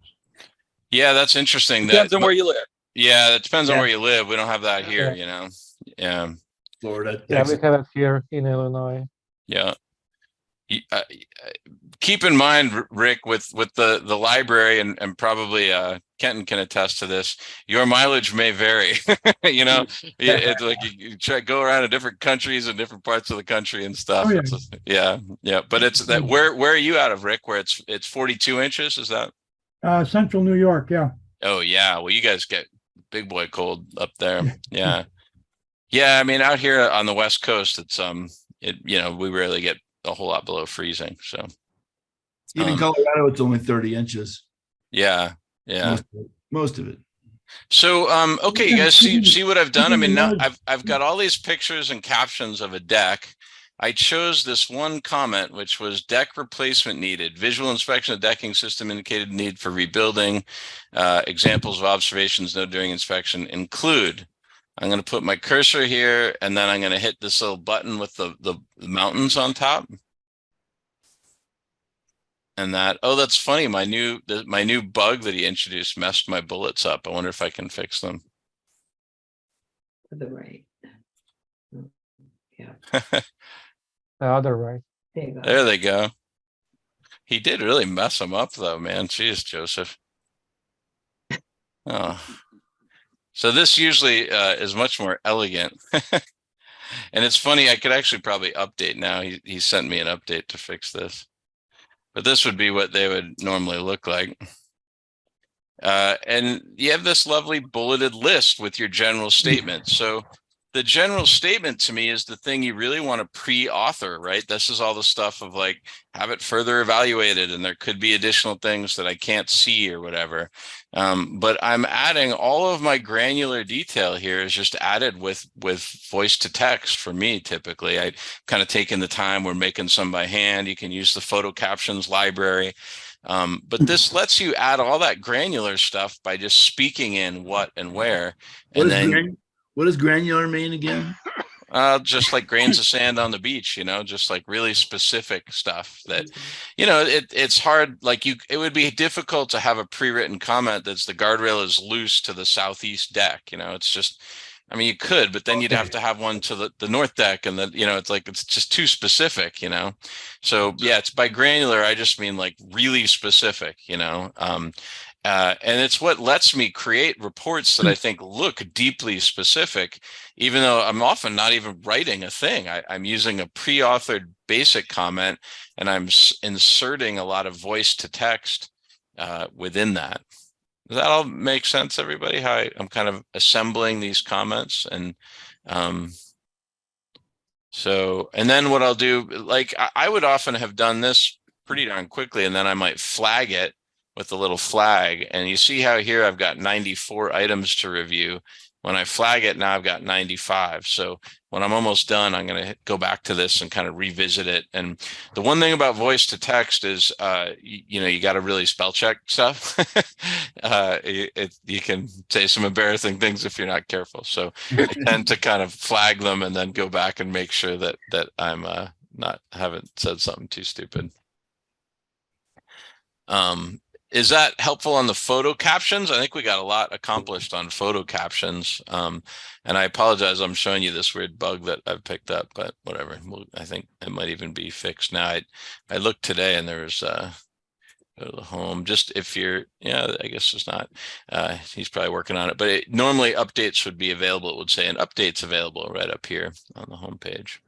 Yeah, that's interesting. Depends on where you live. Yeah, it depends on Yeah. where you live. We don't have that here, Yeah. Yeah. Florida. Yeah, we Texas. have it here in Illinois. Yeah. Keep in mind, Rick, with the library and probably Kenton can attest to this, your mileage may vary. It's like you try go around to different countries and different parts of the country and stuff. Oh, yeah. Yeah. But it's that where are you out of, Rick? Where it's 42 inches? Is that? Central New York, yeah. Oh yeah. Well, you guys get big boy cold up there. Yeah. Yeah. I mean, out here on the West Coast, it's we rarely get a whole lot below freezing. So Even Colorado, it's only 30 inches. yeah. Most of it. So okay, you guys see what I've done? I mean, now Yeah. I've got all these pictures and captions of a deck. I chose this one comment, which was deck replacement needed. Visual inspection of decking system indicated need for rebuilding. Examples of observations noted during inspection include. I'm going to put my cursor here, and then I'm going to hit this little button with the mountains on top. And that's funny. My new bug that he introduced messed my bullets up. I wonder if I can fix them. To the right. Yeah, The other way. there you go. There they go. He did really mess them up though, man. Jeez, Joseph. Oh. So this usually is much more elegant. And it's funny, I could actually probably update now. He sent me an update to fix this. But this would be what they would normally look like. And you have this lovely bulleted list with your general statement. So the general statement to me is the thing you really want to pre-author, right? This is all the stuff of like, have it further evaluated and there could be additional things that I can't see or whatever. But I'm adding all of my granular detail here is just added with voice to text for me. Typically, I kind of taken the time. We're making some by hand. You can use the photo captions library. But this lets you add all that granular stuff by just speaking in what and where. And What does granular mean again? Just like grains of sand on the beach, just like really specific stuff that, it's hard. Like it would be difficult to have a pre-written comment that's the guardrail is loose to the southeast deck. It's just, I mean, you could, but then you'd have to have one to the north deck and then, it's just too specific, So yeah, it's by granular. I just mean like really specific, and it's what lets me create reports that I think look deeply specific, even though I'm often not even writing a thing. I'm using a pre-authored basic comment and I'm inserting a lot of voice to text within that. Does that all make sense, everybody? How I'm kind of assembling these comments and so, and then what I'll do, like I would often have done this pretty darn quickly, and then I might flag it with a little flag. And you see how here I've got 94 items to review. When I flag it, now I've got 95. So when I'm almost done, I'm going to go back to this and kind of revisit it. And the one thing about voice to text is, you got to really spell check stuff. You can say some embarrassing things if you're not careful. So I tend to kind of flag them and then go back and make sure that I'm haven't said something too stupid. Is that helpful on the photo captions? I think we got a lot accomplished on photo captions. And I apologize, I'm showing you this weird bug that I've picked up, but whatever. I think it might even be fixed now. I looked today and there was go to the home. Just if you're, I guess it's not. He's probably working on it, but normally updates would be available. It would say an update's available right up here on the home page.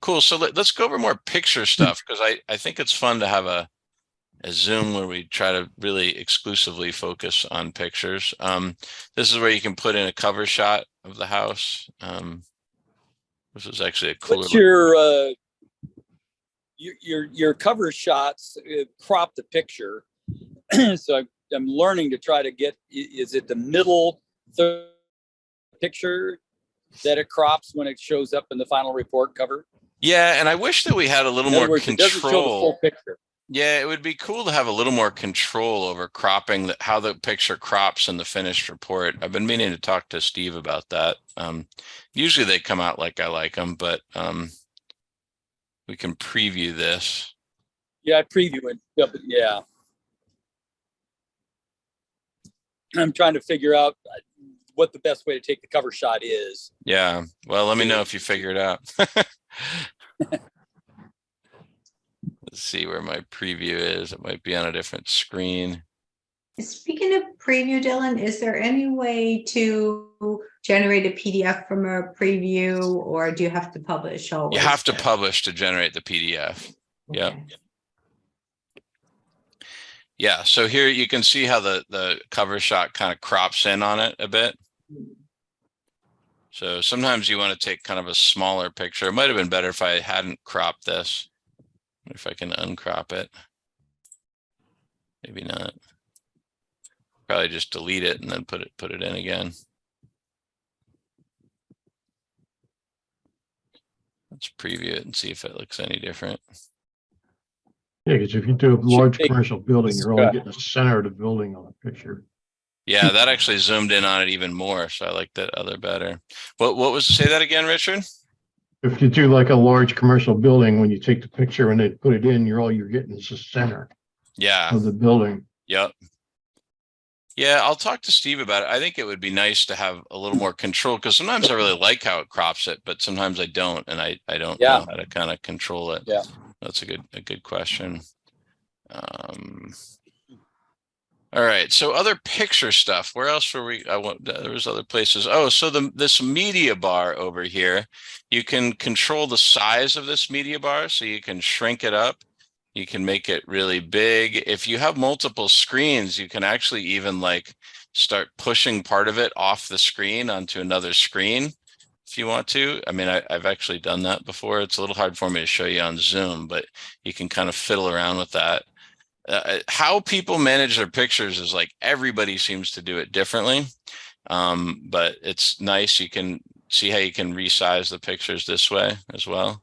Cool. So let's go over more picture stuff because I think it's fun to have a Zoom where we try to really exclusively focus on pictures. This is where you can put in a cover shot of the house. This is actually a cooler. What's your cover shots crop the picture? So I'm learning to try to get, is it the middle third picture that it crops when it shows up in the final report cover? Yeah, and I wish that we had a little more words, control. It doesn't show the full picture. Yeah, it would be cool to have a little more control over cropping, how the picture crops in the finished report. I've been meaning to talk to Steve about that. Usually they come out like I like them, but we can preview this. Yeah, I preview it. Yeah. I'm trying to figure out what the best way to take the cover shot is. Yeah, well, let me know if you figure it out. Let's see where my preview is. It might be on a different screen. Speaking of preview, Dylan, is there any way to generate a PDF from a preview, or do you have to publish always? You have to publish to generate the PDF. Yeah. Okay. Yeah, so here you can see how the cover shot kind of crops in on it a bit. So sometimes you want to take kind of a smaller picture. It might have been better if I hadn't cropped this. If I can uncrop it. Maybe not. Probably just delete it and then put it in again. Let's preview it and see if it looks any different. Yeah, because if you do a large commercial building, you're only getting the center of the building on the picture. Yeah, that actually zoomed in on it even more. So I like that other better. What was, say that again, Richard? If you do like a large commercial building, when you take the picture and they put it in, all you're getting is the center of the building. Yep. Yeah, I'll talk to Steve about it. I think it would be nice to have a little more control because sometimes I really like how it crops it, but sometimes I don't, and I don't know how to kind of control it. Yeah, that's a good question. All right, so other picture stuff. Where else were we? There was other places. Oh, so this media bar over here, you can control the size of this media bar, so you can shrink it up. You can make it really big. If you have multiple screens, you can actually even like start pushing part of it off the screen onto another screen if you want to. I mean, I've actually done that before. It's a little hard for me to show you on Zoom, but you can kind of fiddle around with that. How people manage their pictures is like everybody seems to do it differently, but it's nice. You can see how you can resize the pictures this way as well.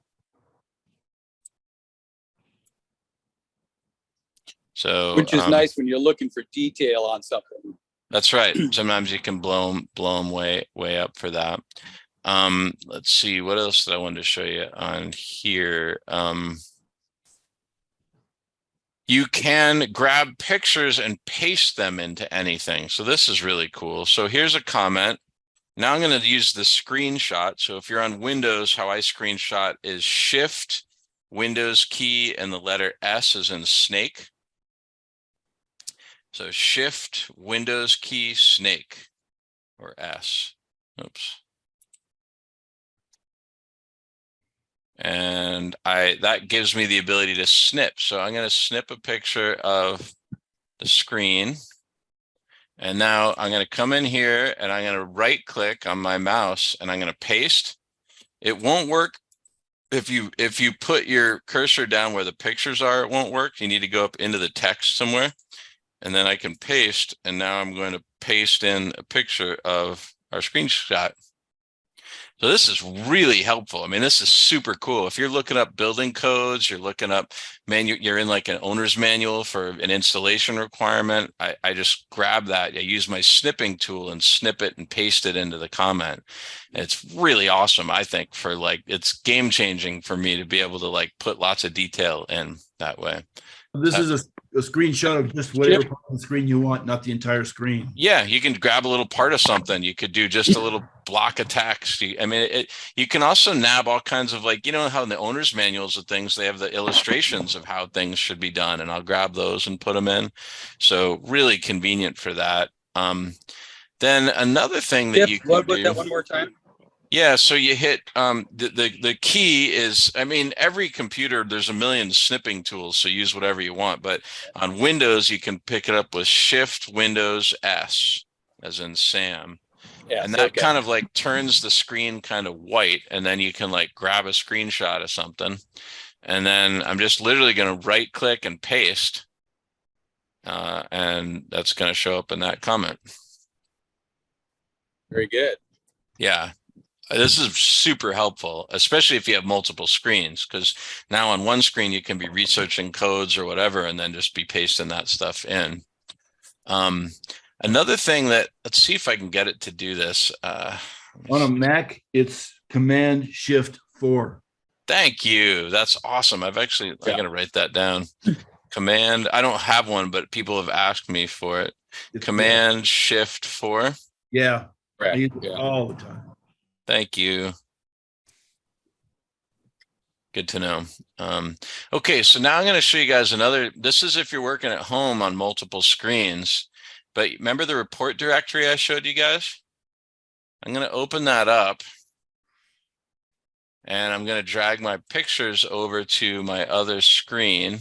So, which is nice when you're looking for detail on something. That's right. Sometimes you can blow them way up for that. Let's see, what else did I want to show you on here? You can grab pictures and paste them into anything. So this is really cool. So here's a comment. Now I'm going to use the screenshot. So if you're on Windows, how I screenshot is Shift, Windows key, and the letter S as in snake. So Shift, Windows key, snake, or S. Oops. And that gives me the ability to snip. So I'm going to snip a picture of the screen. And now I'm going to come in here and I'm going to right click on my mouse and I'm going to paste. It won't work if you put your cursor down where the pictures are, it won't work. You need to go up into the text somewhere. And then I can paste, and now I'm going to paste in a picture of our screenshot. So this is really helpful. I mean, this is super cool. If you're looking up building codes, you're looking up you're in like an owner's manual for an installation requirement. I just grab that. I use my snipping tool and snip it and paste it into the comment. It's really awesome. I think it's game changing for me to be able to like put lots of detail in that way. This is a screenshot of just whatever part of the screen you want, not the entire screen. Yeah, you can grab a little part of something. You could do just a little block of text. I mean, you can also nab all kinds of like, you know how in the owner's manuals of things, they have the illustrations of how things should be done, and I'll grab those and put them in. So really convenient for that. Then another thing that you can do. That one more time. Yeah, so you hit the key is, I mean, every computer, there's a million snipping tools, so use whatever you want. But on Windows, you can pick it up with Shift Windows S, as in Sam. Yeah, and that kind of like turns the screen kind of white, and then you can like grab a screenshot of something. And then I'm just literally going to right click and paste. And that's going to show up in that comment. Very good. Yeah. This is super helpful, especially if you have multiple screens, because now on one screen you can be researching codes or whatever, and then just be pasting that stuff in. Another thing that, let's see if I can get it to do this. On a Mac, it's Command Shift 4. Thank you. That's awesome. I'm going to write that down. Command, I don't have one, but people have asked me for it. Command Shift 4. Yeah. Right. I use it all the time. Thank you. Good to know. Okay, so now I'm going to show you guys another. This is if you're working at home on multiple screens. But remember the report directory I showed you guys? I'm going to open that up. And I'm going to drag my pictures over to my other screen.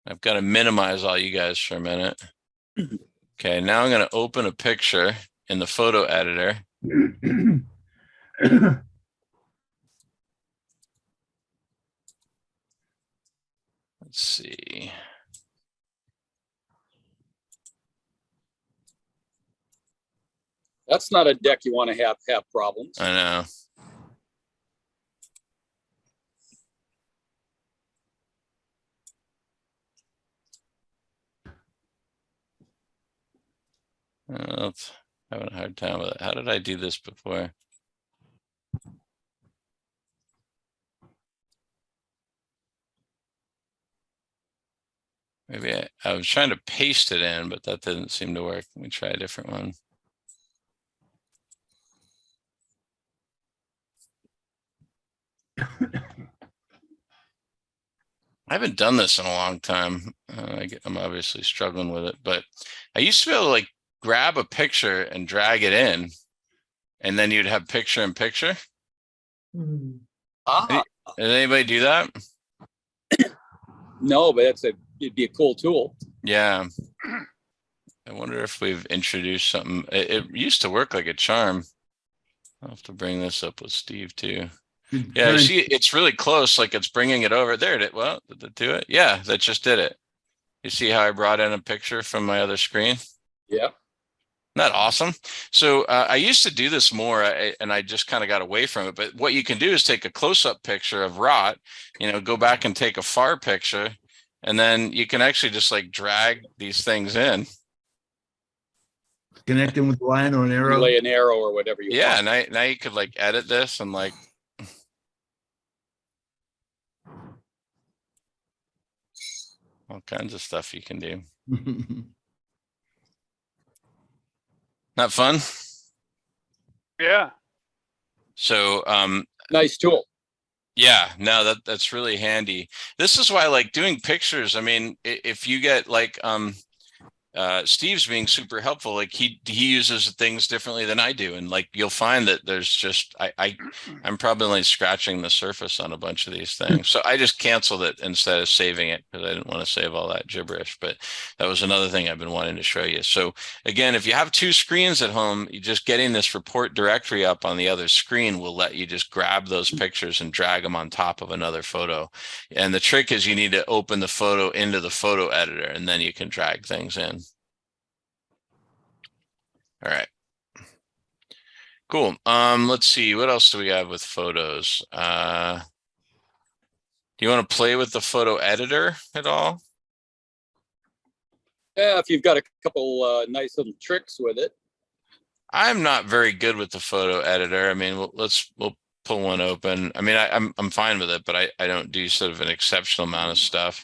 I've got to minimize all you guys for a minute. Okay, now I'm going to open a picture in the photo editor. Let's see. That's not a deck you want to have problems. I know. Having a hard time with it. How did I do this before? Maybe I was trying to paste it in, but that didn't seem to work. Let me try a different one. I haven't done this in a long time. I'm obviously struggling with it, but I used to be able to like grab a picture and drag it in, and then you'd have picture in picture. Hmm. Ah, Did anybody do that? no, but it'd be a cool tool. Yeah. I wonder if we've introduced something. It used to work like a charm. I'll have to bring this up with Steve too. Yeah, you see, it's really close. Like it's bringing it over. There it is. Well, did it do it? Yeah, that just did it. You see how I brought in a picture from my other screen? Yeah. Isn't that awesome? So I used to do this more, and I just kind of got away from it. But what you can do is take a close-up picture of Rot, go back and take a far picture, and then you can actually just like drag these things in. Connect them with a line or an arrow. You lay an arrow or whatever you want. Yeah, now you could like edit this and like. All kinds of stuff you can do. Not fun? Yeah. So nice tool. Yeah, no, that's really handy. This is why I like doing pictures. I mean, if you get like Steve's being super helpful. Like he uses things differently than I do, and like you'll find that there's just I'm probably only scratching the surface on a bunch of these things. So I just canceled it instead of saving it because I didn't want to save all that gibberish. But that was another thing I've been wanting to show you. So again, if you have two screens at home, you just getting this report directory up on the other screen will let you just grab those pictures and drag them on top of another photo. And the trick is you need to open the photo into the photo editor, and then you can drag things in. All right. Cool. Let's see. What else do we have with photos? Do you want to play with the photo editor at all? Yeah, if you've got a couple nice little tricks with it. I'm not very good with the photo editor. I mean, we'll pull one open. I mean, I'm fine with it, but I don't do sort of an exceptional amount of stuff.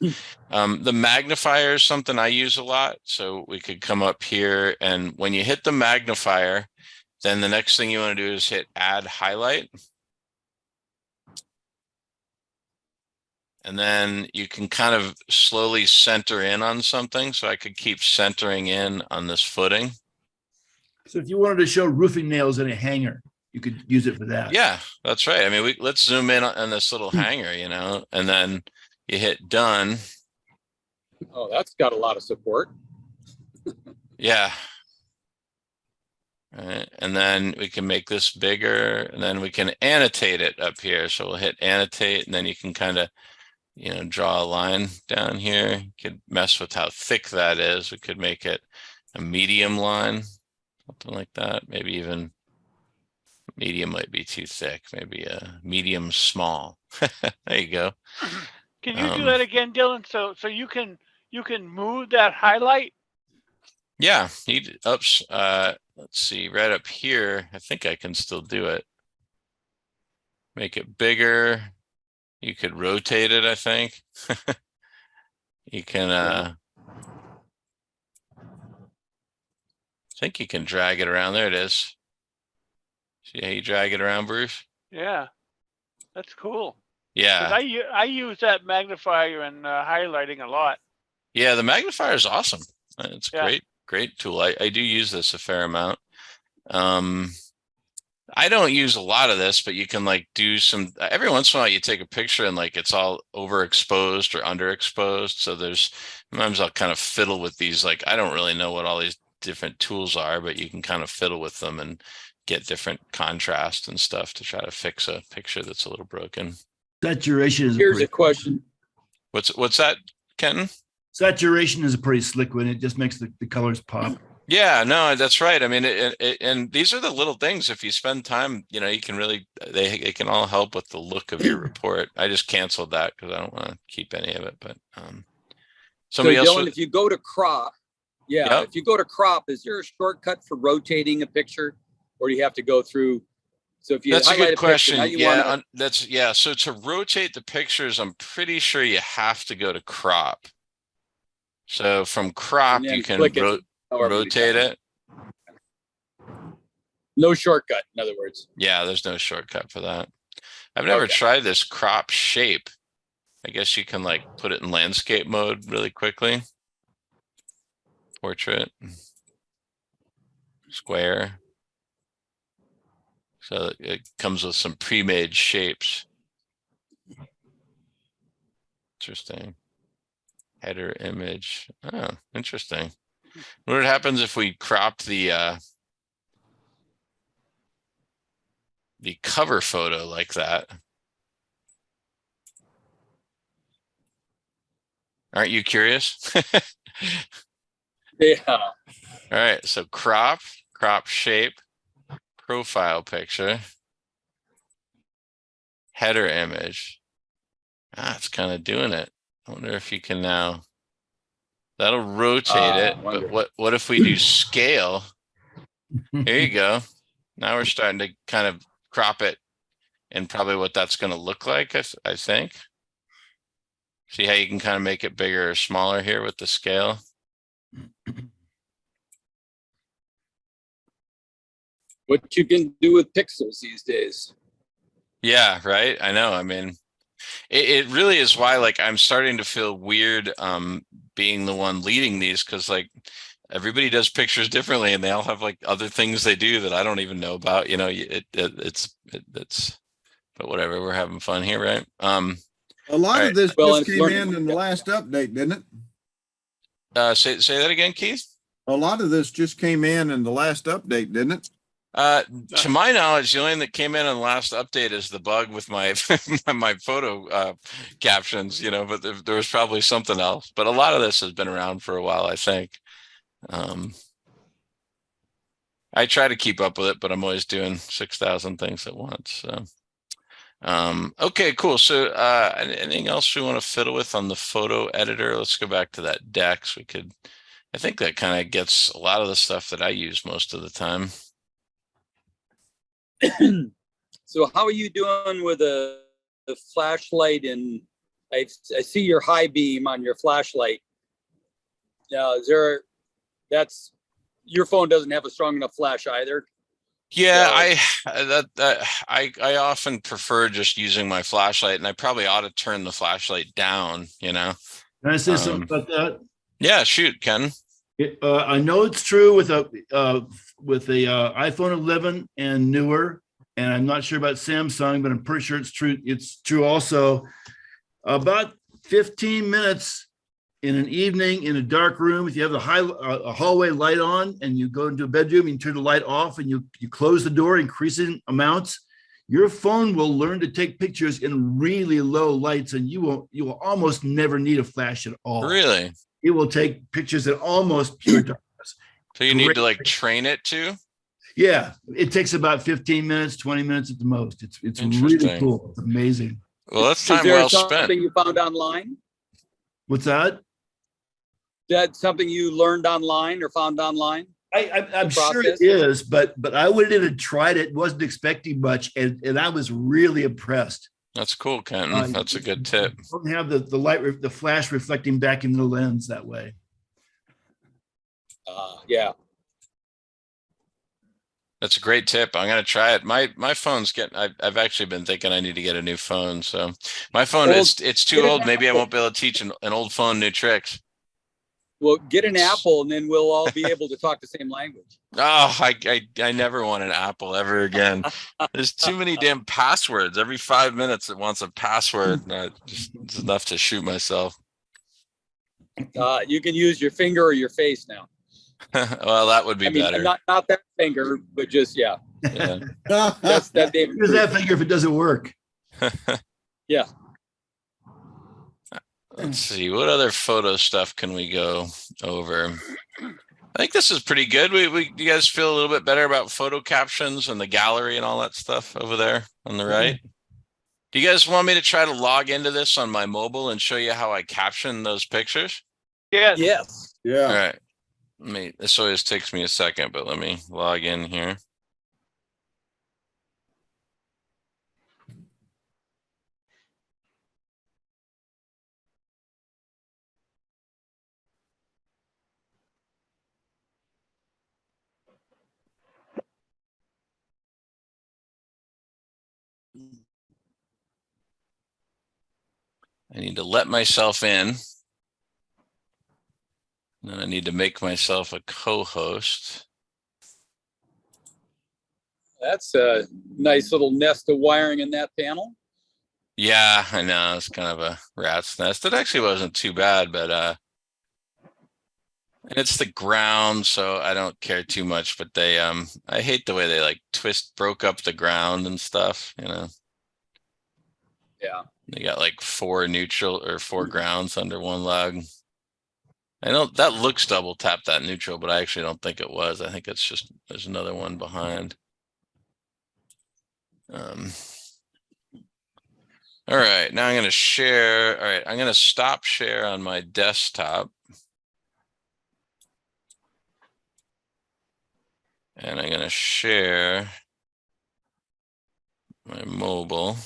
The magnifier is something I use a lot. So we could come up here, and when you hit the magnifier, then the next thing you want to do is hit add highlight. And then you can kind of slowly center in on something. So I could keep centering in on this footing. So if you wanted to show roofing nails in a hanger, you could use it for that. Yeah, that's right. I mean, let's zoom in on this little hanger, you know, and then you hit done. Oh, that's got a lot of support. Yeah. All right. And then we can make this bigger, and then we can annotate it up here. So we'll hit annotate, and then you can kind of, you know, draw a line down here. You could mess with how thick that is. We could make it a medium line, something like that. Maybe even medium might be too thick. Maybe a medium small. There you go. Can you do that again, Dylan? So you can move that highlight? Yeah, oops. Let's see, right up here. I think I can still do it. Make it bigger. You could rotate it, I think. You can I think you can drag it around. There it is. See how you drag it around, Bruce? Yeah, that's cool. Yeah. I use that magnifier and highlighting a lot. Yeah, the magnifier is awesome. It's a great tool. I do use this a fair amount. I don't use a lot of this, but you can like do some, every once in a while you take a picture and like it's all overexposed or underexposed. So sometimes I'll kind of fiddle with these. Like, I don't really know what all these different tools are, but you can kind of fiddle with them and get different contrast and stuff to try to fix a picture that's a little broken. Saturation is Here's a question. What's that, Kenton? Saturation is a pretty slick one. It just makes the colors pop. Yeah, no, that's right. I mean, and these are the little things. If you spend time, you know, you can really, they can all help with the look of your report. I just canceled that because I don't want to keep any of it. But somebody else. Dylan, if you go to crop, if you go to crop, is there a shortcut for rotating a picture, or do you have to go through? So if you that's a good question. Yeah, So to rotate the pictures, I'm pretty sure you have to go to crop. So from crop, you can rotate it. No shortcut, in other words. Yeah, there's no shortcut for that. I've never tried this crop shape. I guess you can like put it in landscape mode really quickly. Portrait. Square. So it comes with some pre-made shapes. Interesting. Header image. Oh, interesting. What happens if we crop the cover photo like that? Aren't you curious? Yeah. All right. So crop shape, profile picture, header image. It's kind of doing it. I wonder if you can now. That'll rotate it. But what if we do scale? Here you go. Now we're starting to kind of crop it and probably what that's going to look like, I think. See how you can kind of make it bigger or smaller here with the scale. What you can do with pixels these days. Yeah, right. I know. I mean, it really is why like I'm starting to feel weird being the one leading these, because like everybody does pictures differently, and they all have like other things they do that I don't even know about. You know, it's but whatever. We're having fun here, right? A lot All of right. this Well, just it's came learning. in the last update, didn't it? Say that again, Keith. A lot of this just came in the last update, didn't it? To my knowledge, the only thing that came in on the last update is the bug with my my photo captions, you know, but there was probably something else. But a lot of this has been around for a while, I think. I try to keep up with it, but I'm always doing 6,000 things at once. So okay, cool. So anything else we want to fiddle with on the photo editor? Let's go back to that Dex. I think that kind of gets a lot of the stuff that I use most of the time. So how are you doing with the flashlight? And I see your high beam on your flashlight. Now, your phone doesn't have a strong enough flash either. Yeah, I often prefer just using my flashlight, and I probably ought to turn the flashlight down, you know. Can I say something about that? Yeah, shoot, Ken. I know it's true with a iPhone 11 and newer, and I'm not sure about Samsung, but I'm pretty sure it's true. It's true also. About 15 minutes in an evening in a dark room, if you have the hallway light on and you go into a bedroom, you turn the light off and you close the door, increasing amounts, your phone will learn to take pictures in really low lights, and you will almost never need a flash at all. Really? It will take pictures in almost pure darkness. So you need to like train it too? Yeah, it takes about 15 minutes, 20 minutes at the most. It's really cool. It's amazing. Well, that's time Is there well something spent. you found online? What's that? That's something you learned online or found online? I'm sure it is, but I went in and tried it. Wasn't expecting much, and I was really impressed. That's cool, Kenton. That's a good tip. Don't have the flash reflecting back into the lens that way. Yeah. That's a great tip. I'm gonna try it. My phone's getting. I've actually been thinking I need to get a new phone. So my phone it's too old. Maybe I won't be able to teach an old phone new tricks. Well, get an Apple, and then we'll all be able to talk the same language. Oh, I never want an Apple ever again. There's too many damn passwords. Every 5 minutes it wants a password. It's enough to shoot myself. You can use your finger or your face now. Well, that would be better. Not that finger, but just Yeah. that's that. Use that finger if it doesn't work. Yeah. Let's see, what other photo stuff can we go over? I think this is pretty good. You guys feel a little bit better about photo captions and the gallery and all that stuff over there on the right? Do you guys want me to try to log into this on my mobile and show you how I caption those pictures? Yes. Yes. Yeah. All right. This always takes me a second, but let me log in here. I need to let myself in. Then I need to make myself a co-host. That's a nice little nest of wiring in that panel. Yeah, I know. It's kind of a rat's nest. It actually wasn't too bad, but it's the ground, so I don't care too much. But I hate the way they like broke up the ground and stuff, you know. Yeah. They got like 4 neutral or 4 grounds under one lug. I know that looks double tap that neutral, but I actually don't think it was. I think it's just there's another one behind. All right, now I'm going to share. All right, I'm going to stop share on my desktop. And I'm going to share my mobile.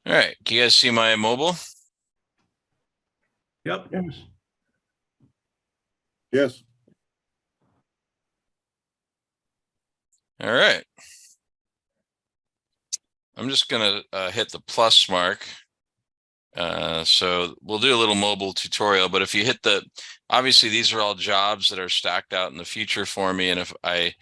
All right, can you guys see my mobile? Yep. Yes. Yes. All right. I'm just going to hit the plus mark. So we'll do a little mobile tutorial, but if you hit obviously these are all jobs that are stacked out in the future for me. And if I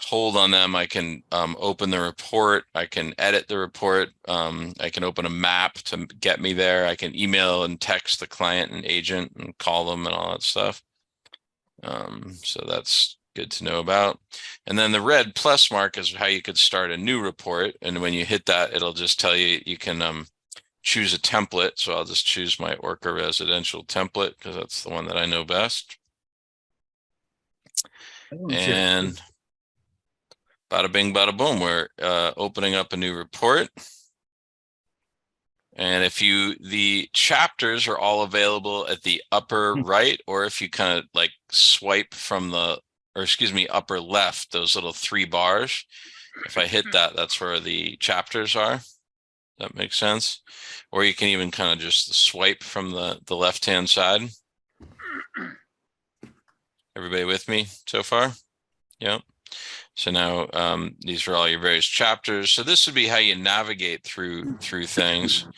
hold on them, I can open the report. I can edit the report. I can open a map to get me there. I can email and text the client and agent and call them and all that stuff. So that's good to know about. And then the red plus mark is how you could start a new report. And when you hit that, it'll just tell you, you can choose a template. So I'll just choose my Orca residential template because that's the one that I know best. And bada bing, bada boom, we're opening up a new report. And if the chapters are all available at the upper right, or if you kind of like swipe from upper left, those little 3 bars. If I hit that, that's where the chapters are. That makes sense. Or you can even kind of just swipe from the left-hand side. Everybody with me so far? Yep. So now these are all your various chapters. So this would be how you navigate through things.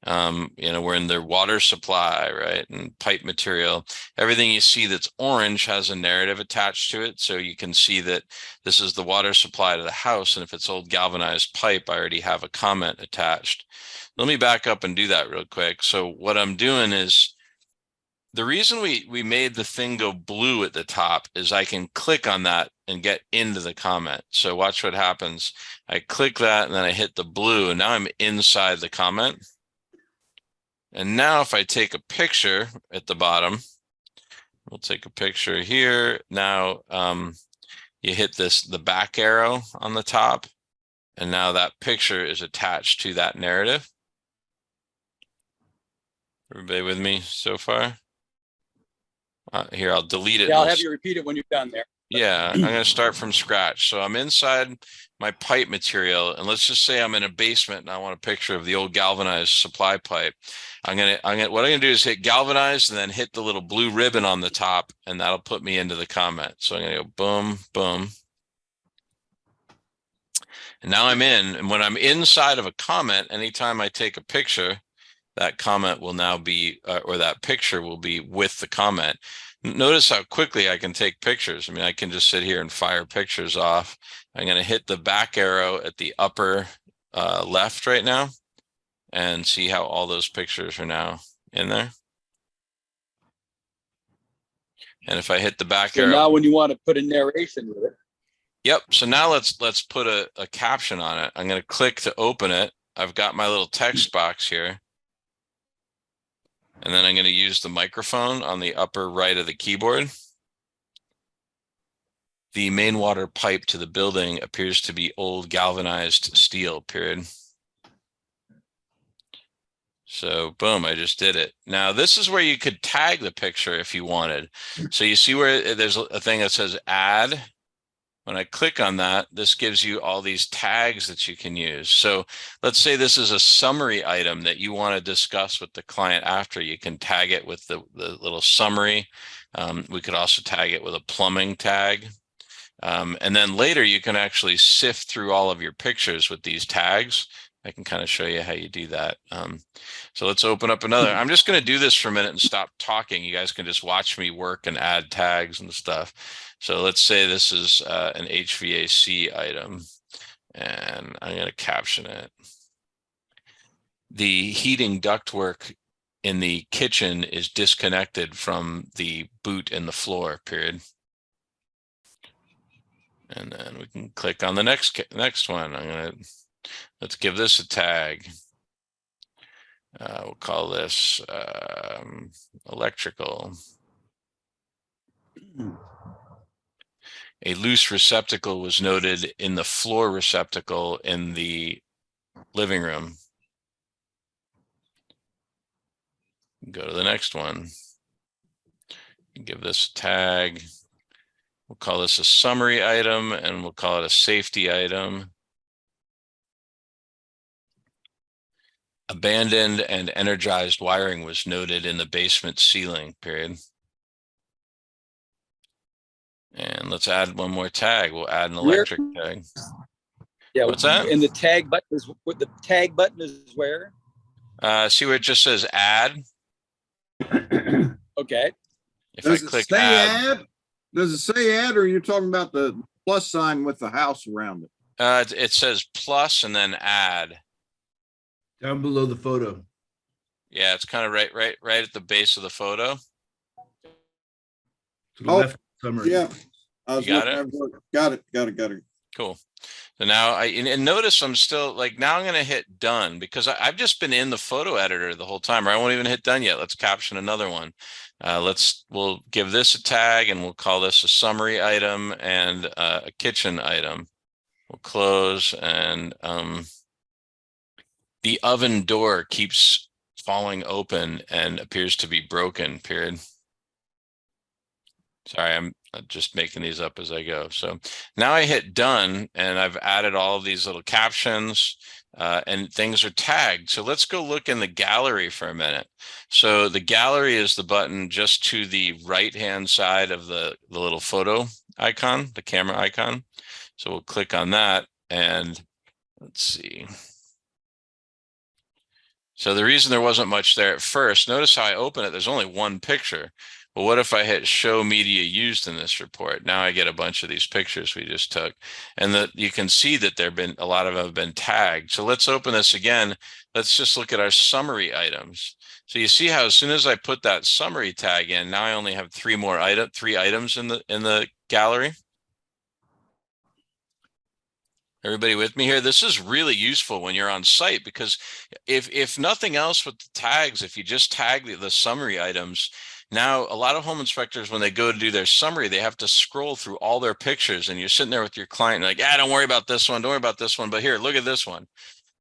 We're in the water supply, right? And pipe material. Everything you see that's orange has a narrative attached to it. So you can see that this is the water supply to the house. And if it's old galvanized pipe, I already have a comment attached. Let me back up and do that real quick. So what I'm doing is, the reason we made the thing go blue at the top is I can click on that and get into the comment. So watch what happens. I click that and then I hit the blue and now I'm inside the comment. And now if I take a picture at the bottom, we'll take a picture here. Now you hit the back arrow on the top, and now that picture is attached to that narrative. Everybody with me so far? Here, I'll delete it. Yeah, I'll have you repeat it when you're done there. Yeah, I'm going to start from scratch. So I'm inside my pipe material, and let's just say I'm in a basement and I want a picture of the old galvanized supply pipe. What I'm going to do is hit galvanize and then hit the little blue ribbon on the top, and that'll put me into the comment. So I'm going to go boom, boom. And now I'm in, and when I'm inside of a comment, anytime I take a picture, that comment will now be, or that picture will be with the comment. Notice how quickly I can take pictures. I mean, I can just sit here and fire pictures off. I'm going to hit the back arrow at the upper left right now and see how all those pictures are now in there. And if I hit the back arrow. Now when you want to put a narration with it. Yep. So now let's put a caption on it. I'm going to click to open it. I've got my little text box here. And then I'm going to use the microphone on the upper right of the keyboard. The main water pipe to the building appears to be old galvanized steel, period. So boom, I just did it. Now this is where you could tag the picture if you wanted. So you see where there's a thing that says add. When I click on that, this gives you all these tags that you can use. So let's say this is a summary item that you want to discuss with the client after. You can tag it with the little summary. We could also tag it with a plumbing tag. And then later you can actually sift through all of your pictures with these tags. I can kind of show you how you do that. So let's open up another. I'm just going to do this for a minute and stop talking. You guys can just watch me work and add tags and stuff. So let's say this is an HVAC item, and I'm going to caption it. The heating ductwork in the kitchen is disconnected from the boot in the floor, period. And then we can click on the next one. Let's give this a tag. We'll call this electrical. A loose receptacle was noted in the floor receptacle in the living room. Go to the next one. Give this a tag. We'll call this a summary item, and we'll call it a safety item. Abandoned and energized wiring was noted in the basement ceiling, period. And let's add one more tag. We'll add an electric tag. Yeah, what's that? And the tag button is where? See where it just says add? Okay. If Does I it click say add, add? Does it say add, or are you talking about the plus sign with the house around it? it says plus and then add. Down below the photo. Yeah, it's kind of right at the base of the photo. To the Oh, left summary. Yeah. I was You got looking it? at work. Got it. Cool. So now and notice I'm still like, now I'm going to hit done because I've just been in the photo editor the whole time, or I won't even hit done yet. Let's caption another one. We'll give this a tag and we'll call this a summary item and a kitchen item. We'll close and the oven door keeps falling open and appears to be broken, period. Sorry, I'm just making these up as I go. So now I hit done and I've added all of these little captions and things are tagged. So let's go look in the gallery for a minute. So the gallery is the button just to the right-hand side of the little photo icon, the camera icon. So we'll click on that and let's see. So the reason there wasn't much there at first, notice how I open it, there's only one picture. Well, what if I hit show media used in this report? Now I get a bunch of these pictures we just took, and you can see that a lot of them have been tagged. So let's open this again. Let's just look at our summary items. So you see how as soon as I put that summary tag in, now I only have three items in the gallery. Everybody with me here? This is really useful when you're on site because if nothing else with the tags, if you just tag the summary items, now a lot of home inspectors, when they go to do their summary, they have to scroll through all their pictures and you're sitting there with your client like, don't worry about this one. Don't worry about this one. But here, look at this one.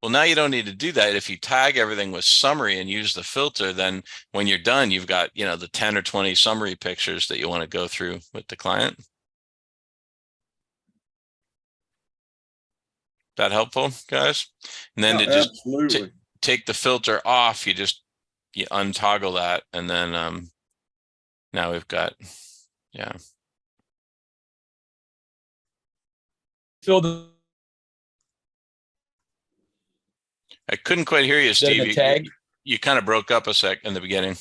Well, now you don't need to do that. If you tag everything with summary and use the filter, then when you're done, you've got, the 10 or 20 summary pictures that you want to go through with the client. That helpful, guys? And then to just take the filter off, you untoggle that, and then now we've got, Phil, I couldn't quite hear you, Steve. tag? You kind of broke up a sec in the beginning.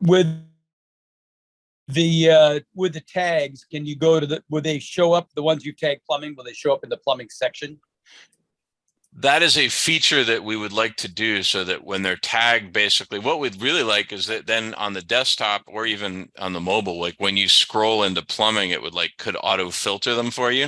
With the tags, can you go to will they show up, the ones you've tagged plumbing, will they show up in the plumbing section? That is a feature that we would like to do so that when they're tagged, basically what we'd really like is that then on the desktop or even on the mobile, like when you scroll into plumbing, it could auto filter them for you,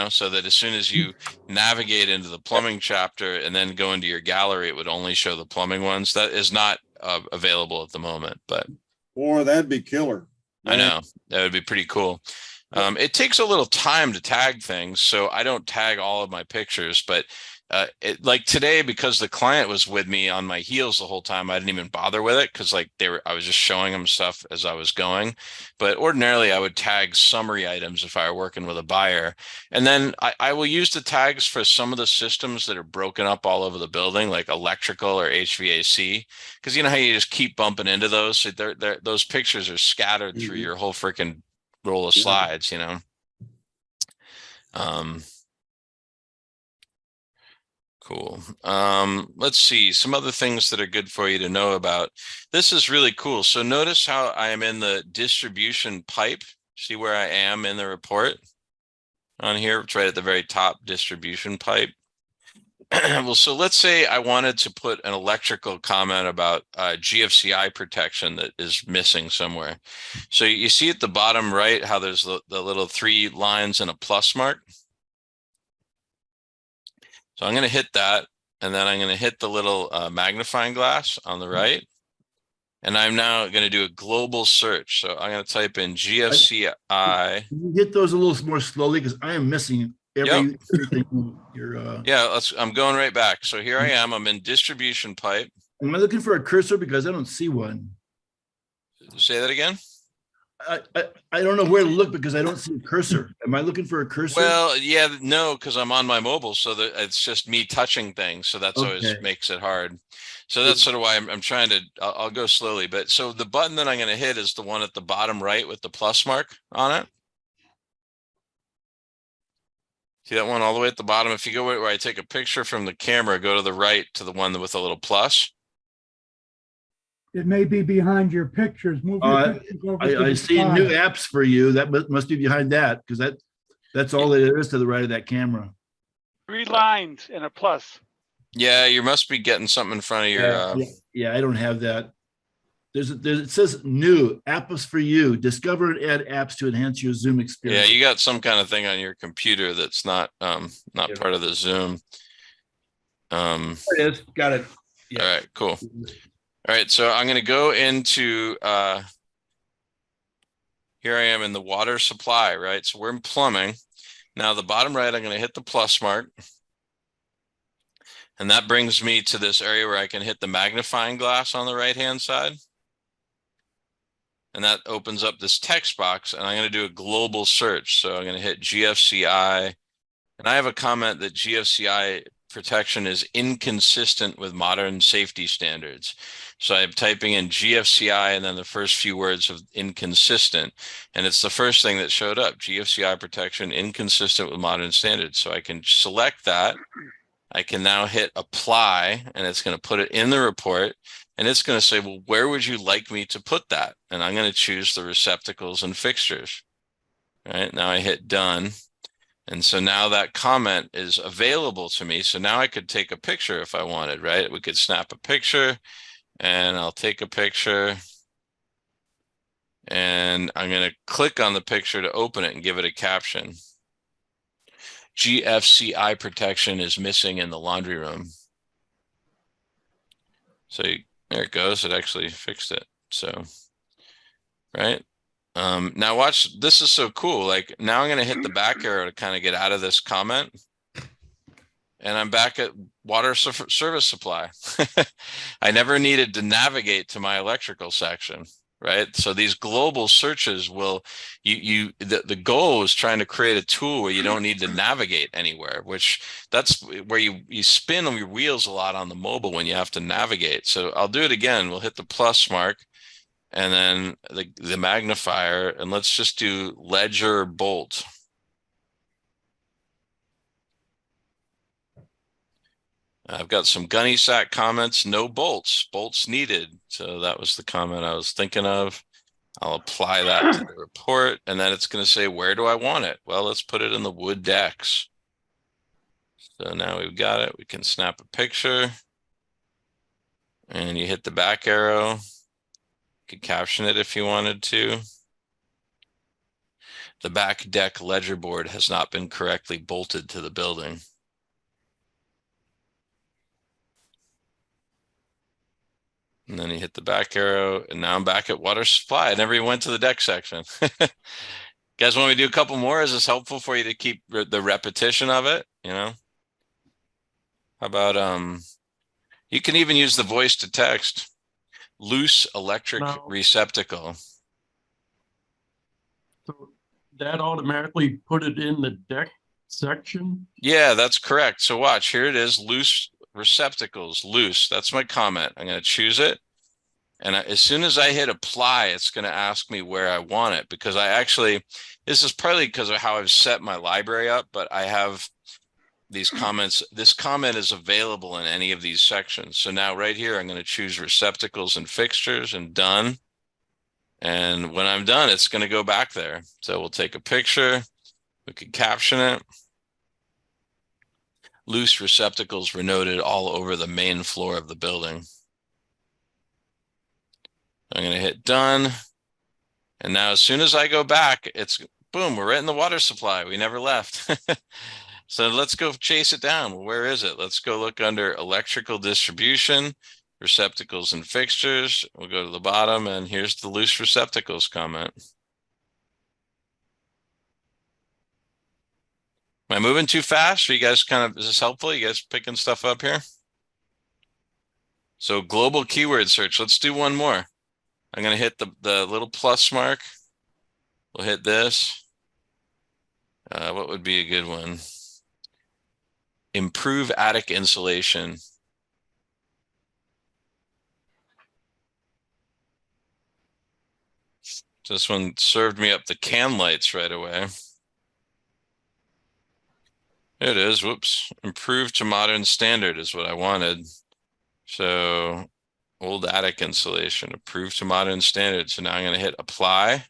so that as soon as you navigate into the plumbing chapter and then go into your gallery, it would only show the plumbing ones. That is not available at the moment, but. Boy, that'd be killer. I know, that would be pretty cool. It takes a little time to tag things, so I don't tag all of my pictures, but like today, because the client was with me on my heels the whole time, I didn't even bother with it because I was just showing them stuff as I was going. But ordinarily I would tag summary items if I were working with a buyer. And then I will use the tags for some of the systems that are broken up all over the building, like electrical or HVAC, because you know how you just keep bumping into those. So those pictures are scattered through your whole freaking roll of slides, Cool. Let's see some other things that are good for you to know about. This is really cool. So notice how I am in the distribution pipe. See where I am in the report on here. It's right at the very top, distribution pipe. Well, so let's say I wanted to put an electrical comment about GFCI protection that is missing somewhere. So you see at the bottom right how there's the little 3 lines and a plus mark. So I'm going to hit that, and then I'm going to hit the little magnifying glass on the right. And I'm now going to do a global search. So I'm going to type in GFCI. Can you hit those a little more slowly? Because I am missing everything. Yeah, I'm going right back. So here I am. I'm in distribution pipe. Am I looking for a cursor? Because I don't see one. Say that again. I don't know where to look because I don't see a cursor. Am I looking for a cursor? Well, yeah, no, because I'm on my mobile, so that it's just me touching things. So that's always makes it hard. So that's sort of why I'm trying to. I'll go slowly, but so the button that I'm going to hit is the one at the bottom right with the plus mark on it. See that one all the way at the bottom? If you go where I take a picture from the camera, go to the right to the one with a little plus. It may be behind your pictures. Move your pictures over to I the see new side. apps for you. That must be behind that, because that's all there is to the right of that camera. 3 lines and a plus. Yeah, you must be getting something in front of your. Yeah, I don't have that. It says new apps for you. Discover and add apps to enhance your Zoom Yeah, experience. you got some kind of thing on your computer that's not part of the Zoom. There it is. Got it. Yeah. All right, cool. All right, so I'm going to go into here I am in the water supply, right? So we're in plumbing. Now the bottom right, I'm going to hit the plus mark. And that brings me to this area where I can hit the magnifying glass on the right-hand side. And that opens up this text box, and I'm going to do a global search. So I'm going to hit GFCI, and I have a comment that GFCI protection is inconsistent with modern safety standards. So I'm typing in GFCI and then the first few words of inconsistent, and it's the first thing that showed up, GFCI protection inconsistent with modern standards. So I can select that. I can now hit apply, and it's going to put it in the report, and it's going to say, well, where would you like me to put that? And I'm going to choose the receptacles and fixtures. All right, now I hit done. And so now that comment is available to me. So now I could take a picture if I wanted, right? We could snap a picture, and I'll take a picture, and I'm going to click on the picture to open it and give it a caption. GFCI protection is missing in the laundry room. So there it goes. It actually fixed it. So, right. Now watch, this is so cool. Like now I'm going to hit the back arrow to kind of get out of this comment. And I'm back at water service supply. I never needed to navigate to my electrical section. Right. So these global searches will, the goal is trying to create a tool where you don't need to navigate anywhere, which that's where you spin on your wheels a lot on the mobile when you have to navigate. So I'll do it again. We'll hit the plus mark and then the magnifier, and let's just do ledger bolt. I've got some gunny sack comments, no bolts needed. So that was the comment I was thinking of. I'll apply that to the report, and then it's going to say, where do I want it? Well, let's put it in the wood decks. So now we've got it. We can snap a picture, and you hit the back arrow. You could caption it if you wanted to. The back deck ledger board has not been correctly bolted to the building. And then you hit the back arrow, and now I'm back at water supply. I never even went to the deck section. Guys, want me to do a couple more? Is this helpful for you to keep the repetition of it? You know, how about, you can even use the voice to text. Loose electric receptacle. So that automatically put it in the deck section? Yeah, that's correct. So watch, here it is, loose receptacles, loose. That's my comment. I'm going to choose it. And as soon as I hit apply, it's going to ask me where I want it, because this is partly because of how I've set my library up, but I have these comments. This comment is available in any of these sections. So now right here, I'm going to choose receptacles and fixtures and done. And when I'm done, it's going to go back there. So we'll take a picture. We could caption it. Loose receptacles were noted all over the main floor of the building. I'm going to hit done. And now as soon as I go back, it's boom, we're right in the water supply. We never left. So let's go chase it down. Well, where is it? Let's go look under electrical distribution, receptacles and fixtures. We'll go to the bottom, and here's the loose receptacles comment. Am I moving too fast? Are you guys is this helpful? You guys picking stuff up here? So global keyword search. Let's do one more. I'm going to hit the little plus mark. We'll hit this. What would be a good one? Improve attic insulation. This one served me up the can lights right away. It is. Whoops. Improved to modern standard is what I wanted. So old attic insulation, approved to modern standard. So now I'm going to hit apply,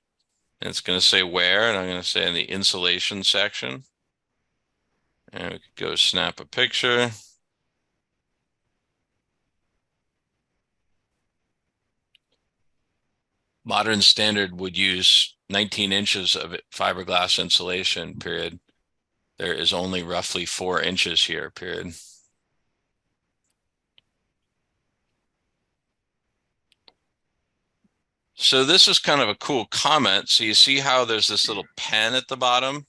and it's going to say where, and I'm going to say in the insulation section. And we could go snap a picture. Modern standard would use 19 inches of fiberglass insulation, period. There is only roughly 4 inches here, period. So this is kind of a cool comment. So you see how there's this little pen at the bottom,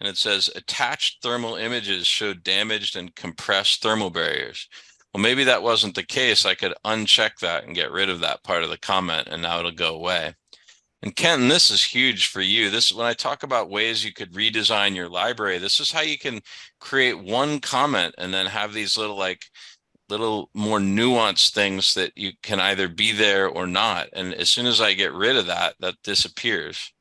and it says attached thermal images show damaged and compressed thermal barriers. Well, maybe that wasn't the case. I could uncheck that and get rid of that part of the comment, and now it'll go away. And Kenton, this is huge for you. This, when I talk about ways you could redesign your library, this is how you can create one comment and then have these little more nuanced things that you can either be there or not. And as soon as I get rid of that, that disappears.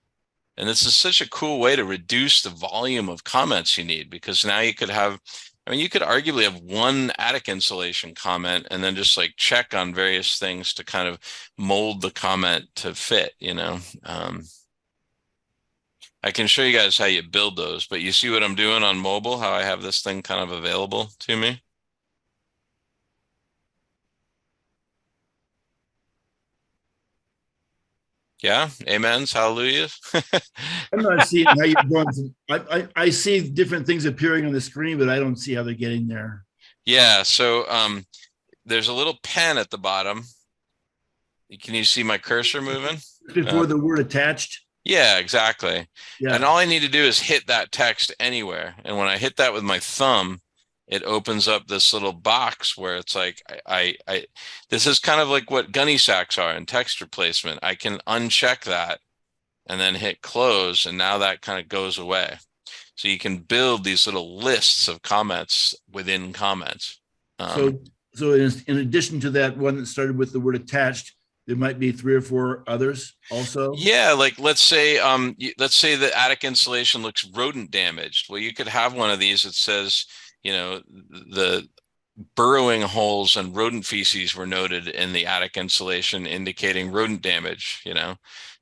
And this is such a cool way to reduce the volume of comments you need, because now you could have, I mean, you could arguably have one attic insulation comment and then just like check on various things to kind of mold the comment to fit, you know. I can show you guys how you build those, but you see what I'm doing on mobile, how I have this thing kind of available to me. Yeah, amens, hallelujahs. I'm not seeing how you're going to, I see different things appearing on the screen, but I don't see how they're getting there. Yeah, so there's a little pen at the bottom. Can you see my cursor moving? Before the word attached? Yeah, exactly. Yeah. And all I need to do is hit that text anywhere. And when I hit that with my thumb, it opens up this little box where it's like, this is kind of like what gunny sacks are in text replacement. I can uncheck that and then hit close, and now that kind of goes away. So you can build these little lists of comments within comments. So in addition to that one that started with the word attached, there might be 3 or 4 others also. Yeah, like let's say the attic insulation looks rodent damaged. Well, you could have one of these that says, you know, the burrowing holes and rodent feces were noted in the attic insulation, indicating rodent damage, you know.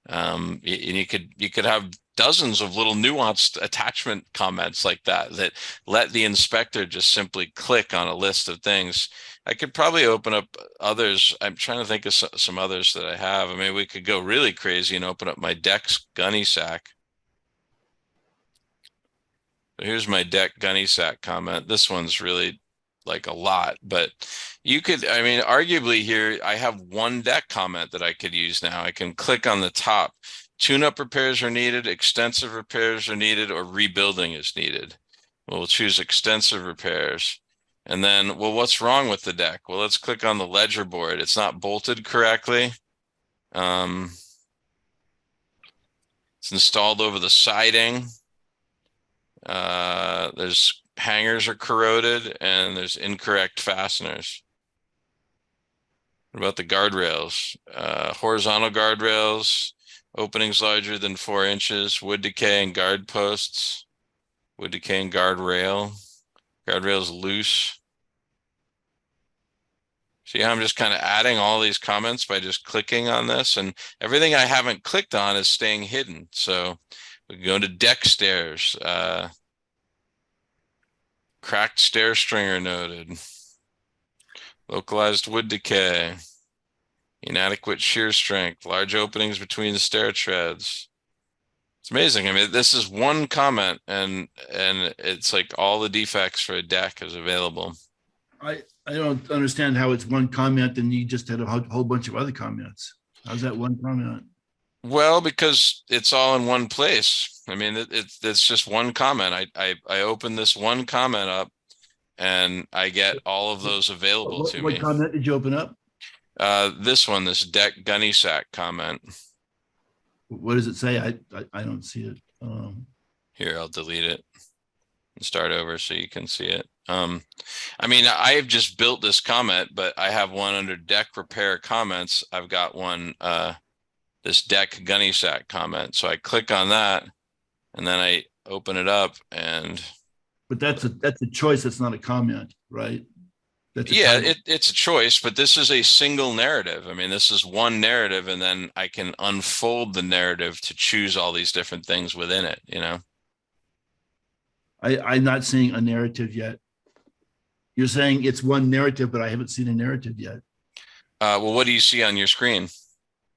And you could have dozens of little nuanced attachment comments like that let the inspector just simply click on a list of things. I could probably open up others. I'm trying to think of some others that I have. I mean, we could go really crazy and open up my deck's gunny sack. So here's my deck gunny sack comment. This one's really like a lot, but you could, I mean, arguably here, I have one deck comment that I could use now. I can click on the top. Tune-up repairs are needed, extensive repairs are needed, or rebuilding is needed. We'll choose extensive repairs. And then, well, what's wrong with the deck? Well, let's click on the ledger board. It's not bolted correctly. It's installed over the siding. There's hangers are corroded, and there's incorrect fasteners. What about the guardrails? Horizontal guardrails, openings larger than 4 inches, wood decay and guard posts, wood decay and guardrail, guardrails loose. See how I'm just kind of adding all these comments by just clicking on this, and everything I haven't clicked on is staying hidden. So we go to deck stairs. Cracked stair stringer noted. Localized wood decay. Inadequate shear strength. Large openings between the stair treads. It's amazing. I mean, this is one comment, and it's like all the defects for a deck is available. I don't understand how it's one comment and you just had a whole bunch of other comments. How's that one comment? Well, because it's all in one place. I mean, it's just one comment. I open this one comment up, and I get all of those available to me. What comment did you open up? This one, this deck gunny sack comment. What does it say? I don't see it. Here, I'll delete it and start over so you can see it. I mean, I've just built this comment, but I have one under deck repair comments. I've got one, this deck gunny sack comment. So I click on that, and then I open it up, and But that's a choice. That's not a comment, right? That's a Yeah, title. it's a choice, but this is a single narrative. I mean, this is one narrative, and then I can unfold the narrative to choose all these different things within it, you know? I'm not seeing a narrative yet. You're saying it's one narrative, but I haven't seen a narrative yet. Well, what do you see on your screen?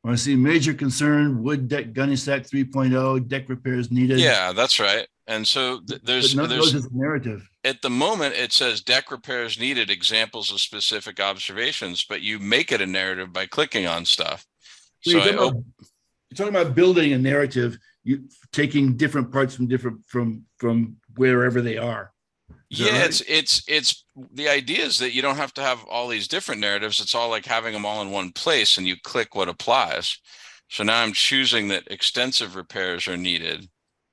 I see major concern, wood deck gunny sack 3.0, deck repairs needed. Yeah, that's right. And so But none of those is narrative. At the moment, it says deck repairs needed, examples of specific observations, but you make it a narrative by clicking on stuff. So you're talking about building a narrative, you taking different parts from wherever they are. Yeah, right? it's the idea is that you don't have to have all these different narratives. It's all like having them all in one place, and you click what applies. So now I'm choosing that extensive repairs are needed,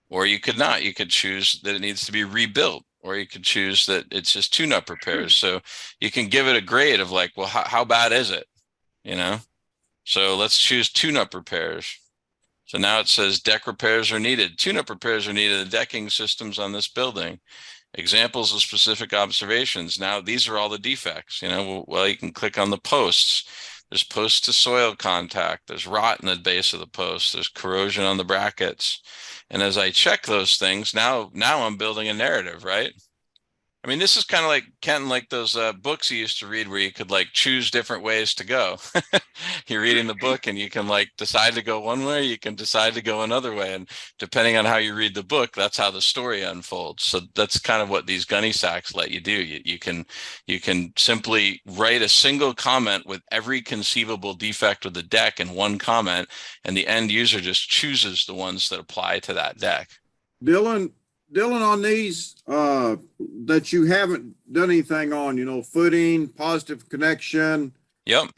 or you could not. You could choose that it needs to be rebuilt, or you could choose that it's just tune-up repairs. So you can give it a grade of like, well, how bad is it? You know? So let's choose tune-up repairs. So now it says deck repairs are needed. Tune-up repairs are needed. The decking systems on this building. Examples of specific observations. Now, these are all the defects, you know, well, you can click on the posts. There's post to soil contact. There's rot in the base of the post. There's corrosion on the brackets. And as I check those things, now I'm building a narrative, right? I mean, this is kind of like, Ken, like those books you used to read where you could like choose different ways to go. You're reading the book and you can like decide to go one way, you can decide to go another way. And depending on how you read the book, that's how the story unfolds. So that's kind of what these gunny sacks let you do. You can simply write a single comment with every conceivable defect of the deck in one comment, and the end user just chooses the ones that apply to that deck. Dylan, on these that you haven't done anything on, you know, footing, positive connection. Yep.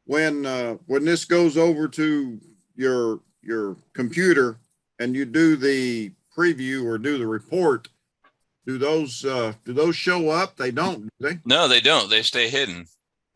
When this goes over to your computer and you do the preview or do the report, do those show up? They don't, do they? No, they don't. They stay hidden.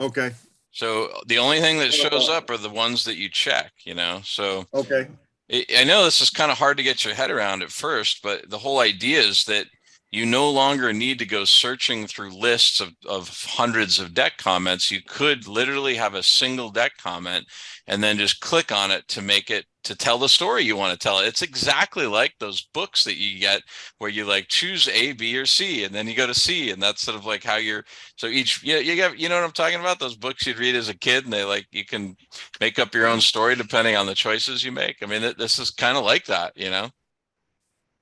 Okay. So the only thing that shows up are the ones that you check, you know? So okay. I know this is kind of hard to get your head around at first, but the whole idea is that you no longer need to go searching through lists of hundreds of deck comments. You could literally have a single deck comment and then just click on it to make it to tell the story you want to tell. It's exactly like those books that you get where you like choose A, B, or C, and then you go to C, and that's sort of like how you're. So each, you get, you know what I'm talking about? Those books you'd read as a kid, and they like you can make up your own story depending on the choices you make. I mean, this is kind of like that, you know.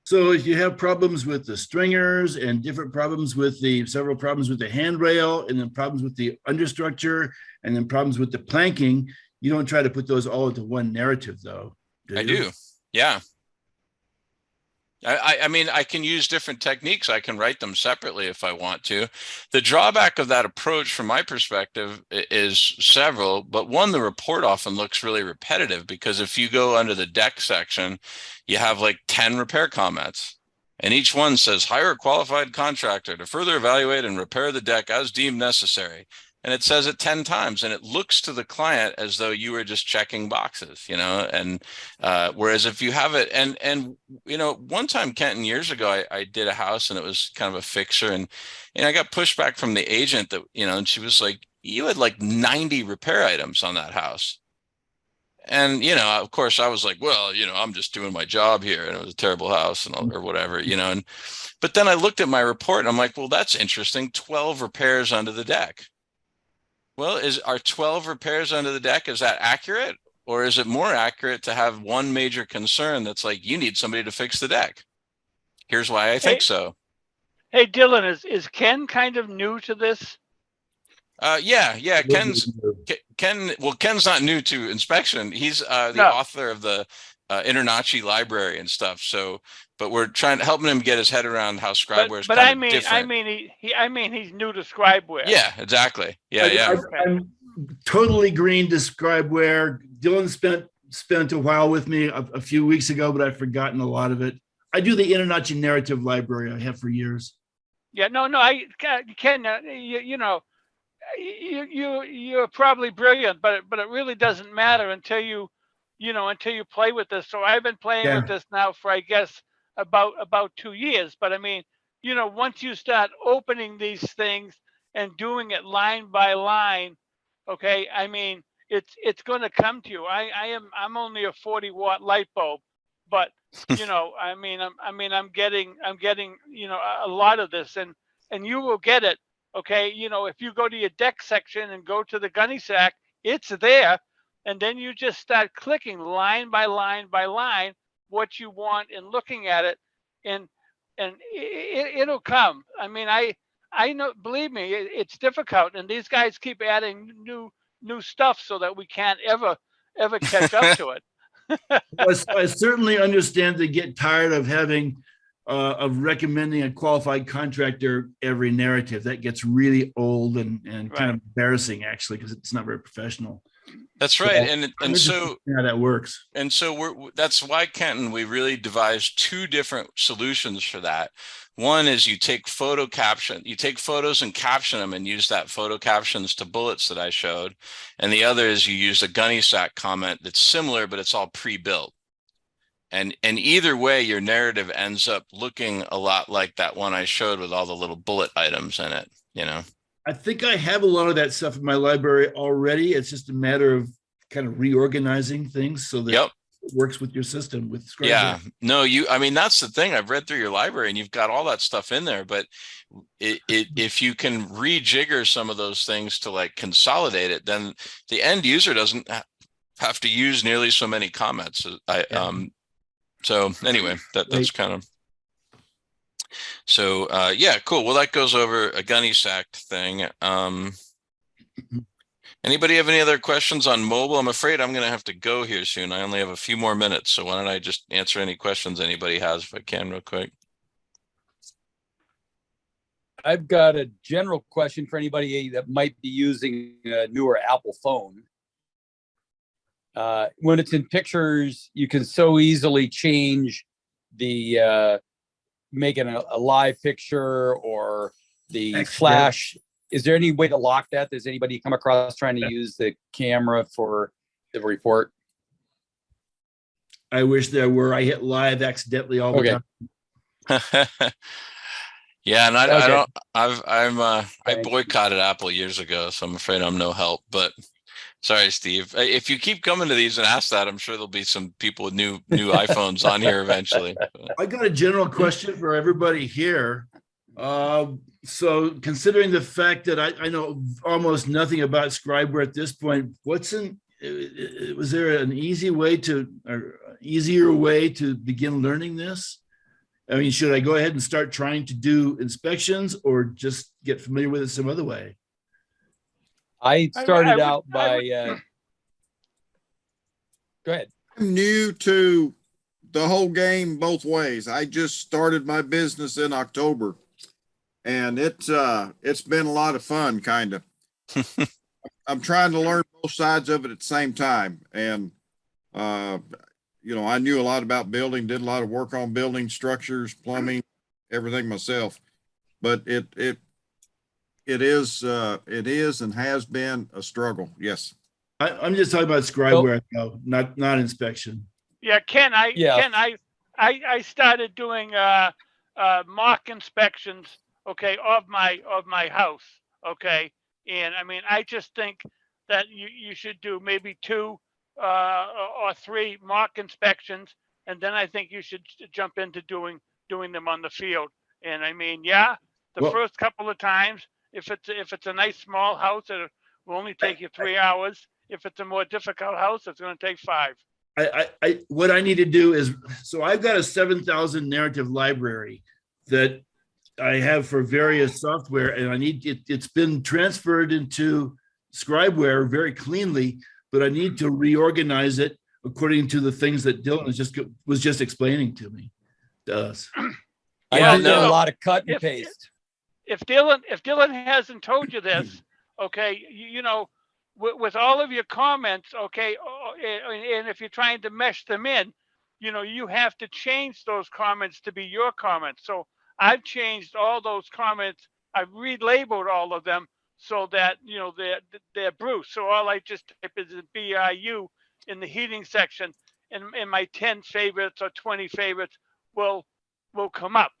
So if you have problems with the stringers and different problems with several problems with the handrail, and then problems with the understructure, and then problems with the planking, you don't try to put those all into one narrative, though. I do. Yeah. I mean, I can use different techniques. I can write them separately if I want to. The drawback of that approach from my perspective is several, but one, the report often looks really repetitive because if you go under the deck section, you have like 10 repair comments and each one says hire a qualified contractor to further evaluate and repair the deck as deemed necessary. And it says it 10 times, and it looks to the client as though you were just checking boxes, you know, and whereas if you have it, and you know, one time, Kenton, years ago, I did a house and it was kind of a fixer, and I got pushback from the agent that, you know, and she was like, you had like 90 repair items on that house. And, you know, of course I was like, well, you know, I'm just doing my job here, and it was a terrible house and all, or whatever, you know, but then I looked at my report and I'm like, well, that's interesting. 12 repairs under the deck. Well, are 12 repairs under the deck, is that accurate? Or is it more accurate to have one major concern that's like, you need somebody to fix the deck? Here's why I think so. Hey, Dylan, is Ken kind of new to this? Yeah. Ken's not new to inspection. He's the author of the InterNACHI library and stuff. So, but we're helping him get his head around how Scriber is kind of different. I mean, he's new to Scribeware. Yeah, exactly. Yeah. I'm totally green to Scribeware. Dylan spent a while with me a few weeks ago, but I've forgotten a lot of it. I do the InterNACHI narrative library. I have for years. Yeah, no, Ken, you know, you're probably brilliant, but it really doesn't matter until you play with this. So I've been playing with this now for, I guess, about 2 years. But I mean, once you start opening these things and doing it line by line, okay, I mean, it's going to come to you. I'm only a 40-watt light bulb, but I mean, I'm getting a lot of this, and you will get it. Okay, if you go to your deck section and go to the gunny sack, it's there, and then you just start clicking line by line by line what you want and looking at it, and it'll come. I mean, I know, believe me, it's difficult, and these guys keep adding new stuff so that we can't ever catch up to it. I certainly understand they get tired of having of recommending a qualified contractor every narrative. That gets really old and kind of embarrassing, actually, because it's not very professional. That's right. And so how that works. And so that's why, Kenton, we really devised two different solutions for that. One is you take photos and caption them and use that photo captions to bullets that I showed. And the other is you use a gunny sack comment that's similar, but it's all pre-built. And either way, your narrative ends up looking a lot like that one I showed with all the little bullet items in it, I think I have a lot of that stuff in my library already. It's just a matter of kind of reorganizing things so that it works with your system with Scriber. Yeah, no, I mean, that's the thing. I've read through your library and you've got all that stuff in there, but if you can rejigger some of those things to like consolidate it, then the end user doesn't have to use nearly so many comments. So anyway, that's kind of. So yeah, cool. Well, that goes over a gunny sack thing. Anybody have any other questions on mobile? I'm afraid I'm going to have to go here soon. I only have a few more minutes, so why don't I just answer any questions anybody has if I can real quick. I've got a general question for anybody that might be using a newer Apple phone. When it's in pictures, you can so easily change the make it a live picture or the flash. Is there any way to lock that? Does anybody come across trying to use the camera for the report? I wish there were. I hit live accidentally all the time. Yeah, and I boycotted Apple years ago, so I'm afraid I'm no help. But sorry, Steve. If you keep coming to these and ask that, I'm sure there'll be some people with new iPhones on here eventually. I got a general question for everybody here. So considering the fact that I know almost nothing about Scriber at this point, was there an easier way to begin learning this? I mean, should I go ahead and start trying to do inspections or just get familiar with it some other way? I started out by go ahead. I'm new to the whole game both ways. I just started my business in October. And it's been a lot of fun, kind of. I'm trying to learn both sides of it at the same time. And, I knew a lot about building, did a lot of work on building structures, plumbing, everything myself. But it is and has been a struggle. Yes. I'm just talking about Scriber, not inspection. Yeah, Ken, I started doing mock inspections, okay, of my house, okay, and I mean, I just think that you should do maybe 2 or 3 mock inspections, and then I think you should jump into doing them on the field. And I mean, the first couple of times, if it's a nice small house, it will only take you 3 hours. If it's a more difficult house, it's going to take 5. What I need to do is, so I've got a 7,000 narrative library that I have for various software, and I need it's been transferred into Scriber very cleanly, but I need to reorganize it according to the things that Dylan was just explaining to me. I did a lot of cut and paste. If Dylan hasn't told you this, okay, with all of your comments, okay, and if you're trying to mesh them in, you have to change those comments to be your comments. So I've changed all those comments. I've relabeled all of them so that, they're Bruce. So all I just type is BIU in the heating section, and my 10 favorites or 20 favorites will come up.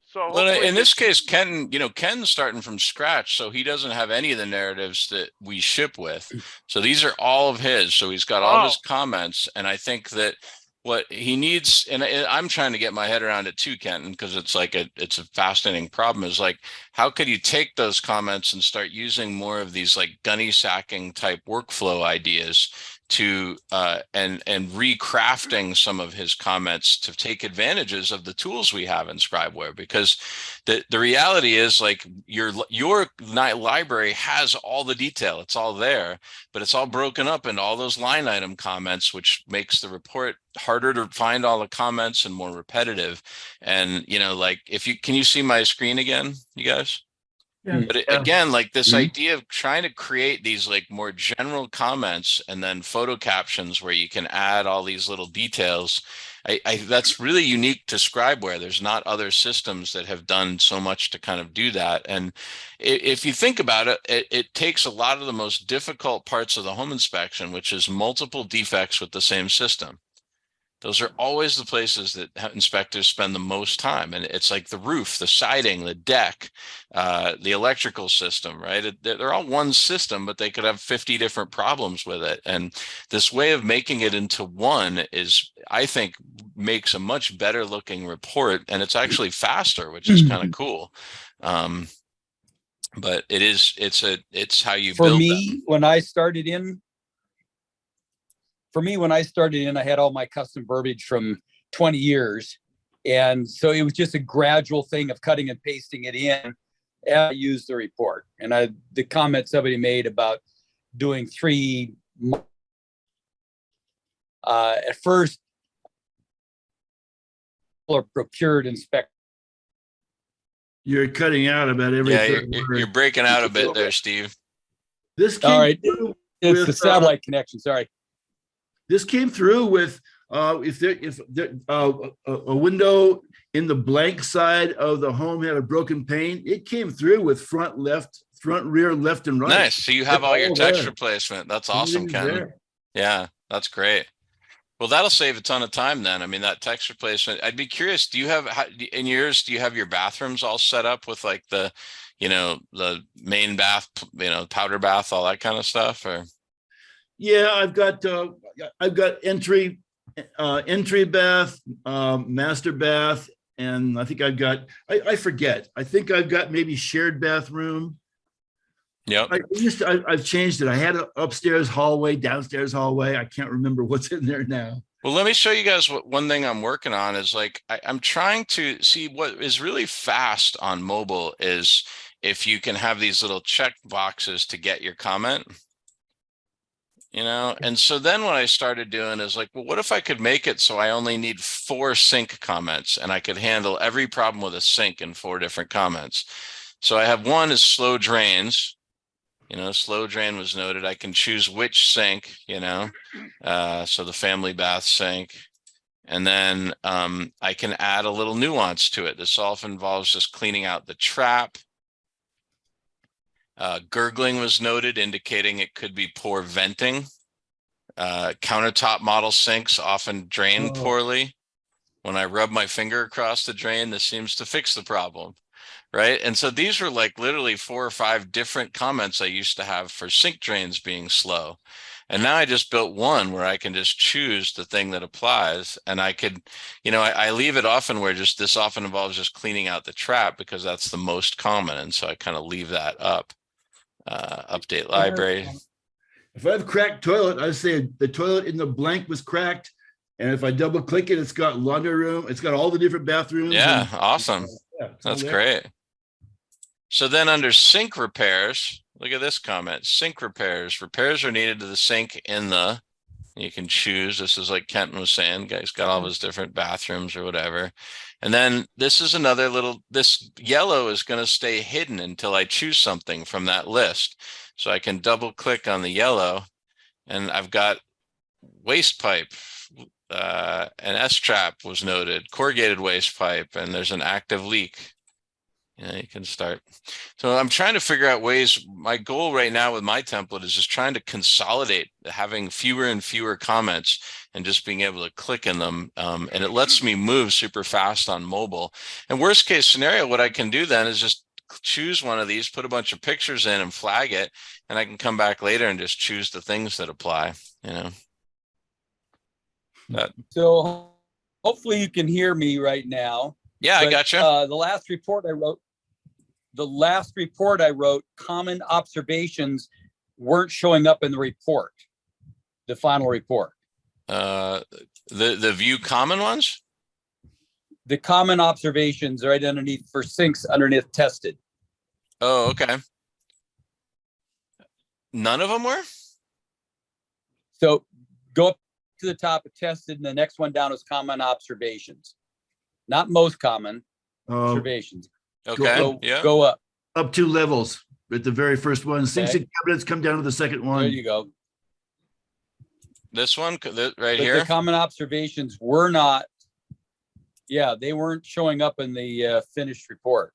So Well, hopefully in this case, Ken, Ken's starting from scratch, so he doesn't have any of the narratives that we ship with. So these are all of his. So he's got all of his comments, and I think that what he needs, and I'm trying to get my head around it too, Kenton, because it's a fascinating problem, is like, how could you take those comments and start using more of these like gunny sacking type workflow ideas to and recrafting some of his comments to take advantages of the tools we have in Scribeware, because the reality is, like, your library has all the detail, it's all there, but it's all broken up into all those line item comments, which makes the report harder to find all the comments and more repetitive. And like, can you see my screen again, you guys? Yeah. But again, like this idea of trying to create these like more general comments and then photo captions where you can add all these little details, that's really unique to Scribeware. There's not other systems that have done so much to kind of do that. And if you think about it, it takes a lot of the most difficult parts of the home inspection, which is multiple defects with the same system. Those are always the places that inspectors spend the most time. And it's like the roof, the siding, the deck, the electrical system, right? They're all one system, but they could have 50 different problems with it. And this way of making it into one is, I think, makes a much better looking report. And it's actually faster, which is kind of cool. But it's how you build them. When I started in, I had all my custom verbiage from 20 years. And so it was just a gradual thing of cutting and pasting it in. And I used the report. And the comment somebody made about doing 3, at first, procured inspect. You're cutting out about every. Yeah, you're breaking out a bit there, Steve. This came all right. It's with, the satellite connection. Sorry. This came through with if a window in the blank side of the home had a broken pane, it came through with front, rear, left, and right. Nice. So you have all your texture there. placement. That's awesome, Ken. There. Yeah, that's great. Well, that'll save a ton of time then. I mean, that texture placement. I'd be curious. Do you have in yours? Do you have your bathrooms all set up with like the main bath, powder bath, all that kind of stuff, or? Yeah, I've got entry bath, master bath, and I think I've got, I forget. I think I've got maybe shared bathroom. Yep. I've changed it. I had an upstairs hallway, downstairs hallway. I can't remember what's in there now. Well, let me show you guys one thing I'm working on is like, I'm trying to see what is really fast on mobile is if you can have these little check boxes to get your comment. And so then what I started doing is like, well, what if I could make it so I only need 4 sink comments and I could handle every problem with a sink in 4 different comments. So I have one is slow drains, slow drain was noted. I can choose which sink, so the family bath sink. And then I can add a little nuance to it. This often involves just cleaning out the trap. Gurgling was noted, indicating it could be poor venting. Countertop model sinks often drain poorly. When I rub my finger across the drain, this seems to fix the problem, right? And so these were like literally 4 or 5 different comments I used to have for sink drains being slow. And now I just built one where I can just choose the thing that applies. And I could, I leave it often where this often involves just cleaning out the trap because that's the most common. And so I kind of leave that up. Update library. If I have cracked toilet, I say the toilet in the blank was cracked. And if I double click it, it's got laundry room. It's got all the different bathrooms. Yeah, awesome. That's great. So then under sink repairs, look at this comment. Sink repairs. Repairs are needed to the sink in the, you can choose. This is like Kenton was saying, guys got all his different bathrooms or whatever. And then this is another little, this yellow is going to stay hidden until I choose something from that list. So I can double click on the yellow and I've got waste pipe, an S-trap was noted, corrugated waste pipe, and there's an active leak. You can start. So I'm trying to figure out ways. My goal right now with my template is just trying to consolidate, having fewer and fewer comments and just being able to click in them. And it lets me move super fast on mobile. And worst case scenario, what I can do then is just choose one of these, put a bunch of pictures in and flag it, and I can come back later and just choose the things that apply, you know. So hopefully you can hear me right now. Yeah, I got you. The last report I wrote, common observations weren't showing up in the report, the final report. The view common ones? The common observations right underneath for sinks underneath tested. Oh, okay. None of them were? So go up to the top of tested, and the next one down is common observations. Not most common observations. Okay. So Yeah. go up. Up 2 levels at the very first one. Sinks Okay. and cabinets come down to the second one. There you go. This one right But here. the common observations were not. Yeah, they weren't showing up in the finished report.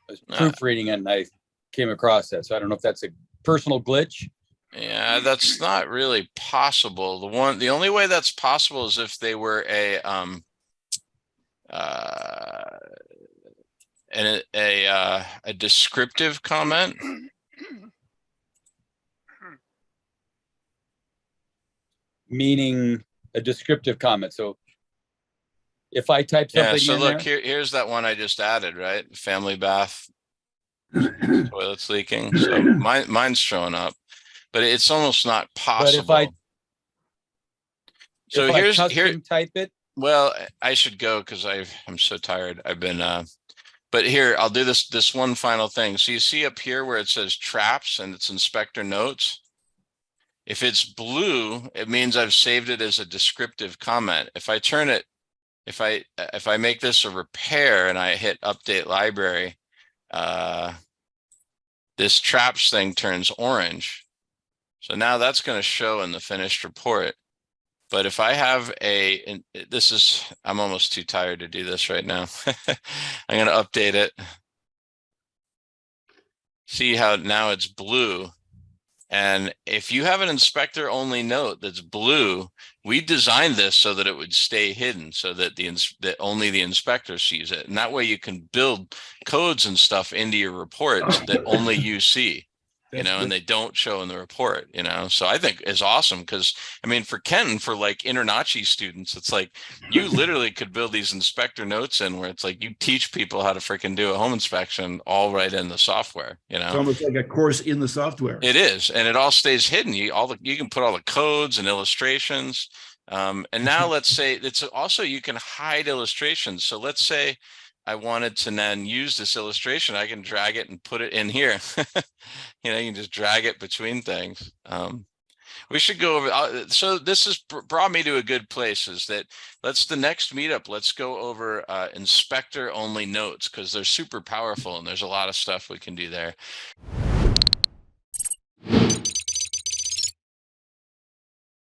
I was proofreading it and I came across that. So I don't know if that's a personal glitch. Yeah, that's not really possible. The only way that's possible is if they were a descriptive comment. Meaning a descriptive comment. So if I type something Yeah, so in look, there, here's that one I just added, right? Family bath, toilets leaking. So mine's showing up, but it's almost not possible. But so if I here's custom type it. Well, I should go because I'm so tired. I've been but here I'll do this one final thing. So you see up here where it says traps and it's inspector notes. If it's blue, it means I've saved it as a descriptive comment. If I turn it, if I make this a repair and I hit update library, this traps thing turns orange. So now that's going to show in the finished report. But if I have I'm almost too tired to do this right now. I'm going to update it. See how now it's blue. And if you have an inspector only note that's blue, we designed this so that it would stay hidden so that that only the inspector sees it. And that way you can build codes and stuff into your reports that only you see. You know, and they don't show in the report, you know. So I think is awesome because I mean, for Kenton, for like InterNACHI students, it's like you literally could build these inspector notes in where it's like you teach people how to freaking do a home inspection all right in the software, you know. It's almost like a course in the software. It is, and it all stays hidden. You can put all the codes and illustrations. And now let's say it's also you can hide illustrations. So let's say I wanted to then use this illustration, I can drag it and put it in here. You know, you can just drag it between things. We should go over. So this has brought me to a good place is that the next meetup, let's go over inspector only notes because they're super powerful and there's a lot of stuff we can do there.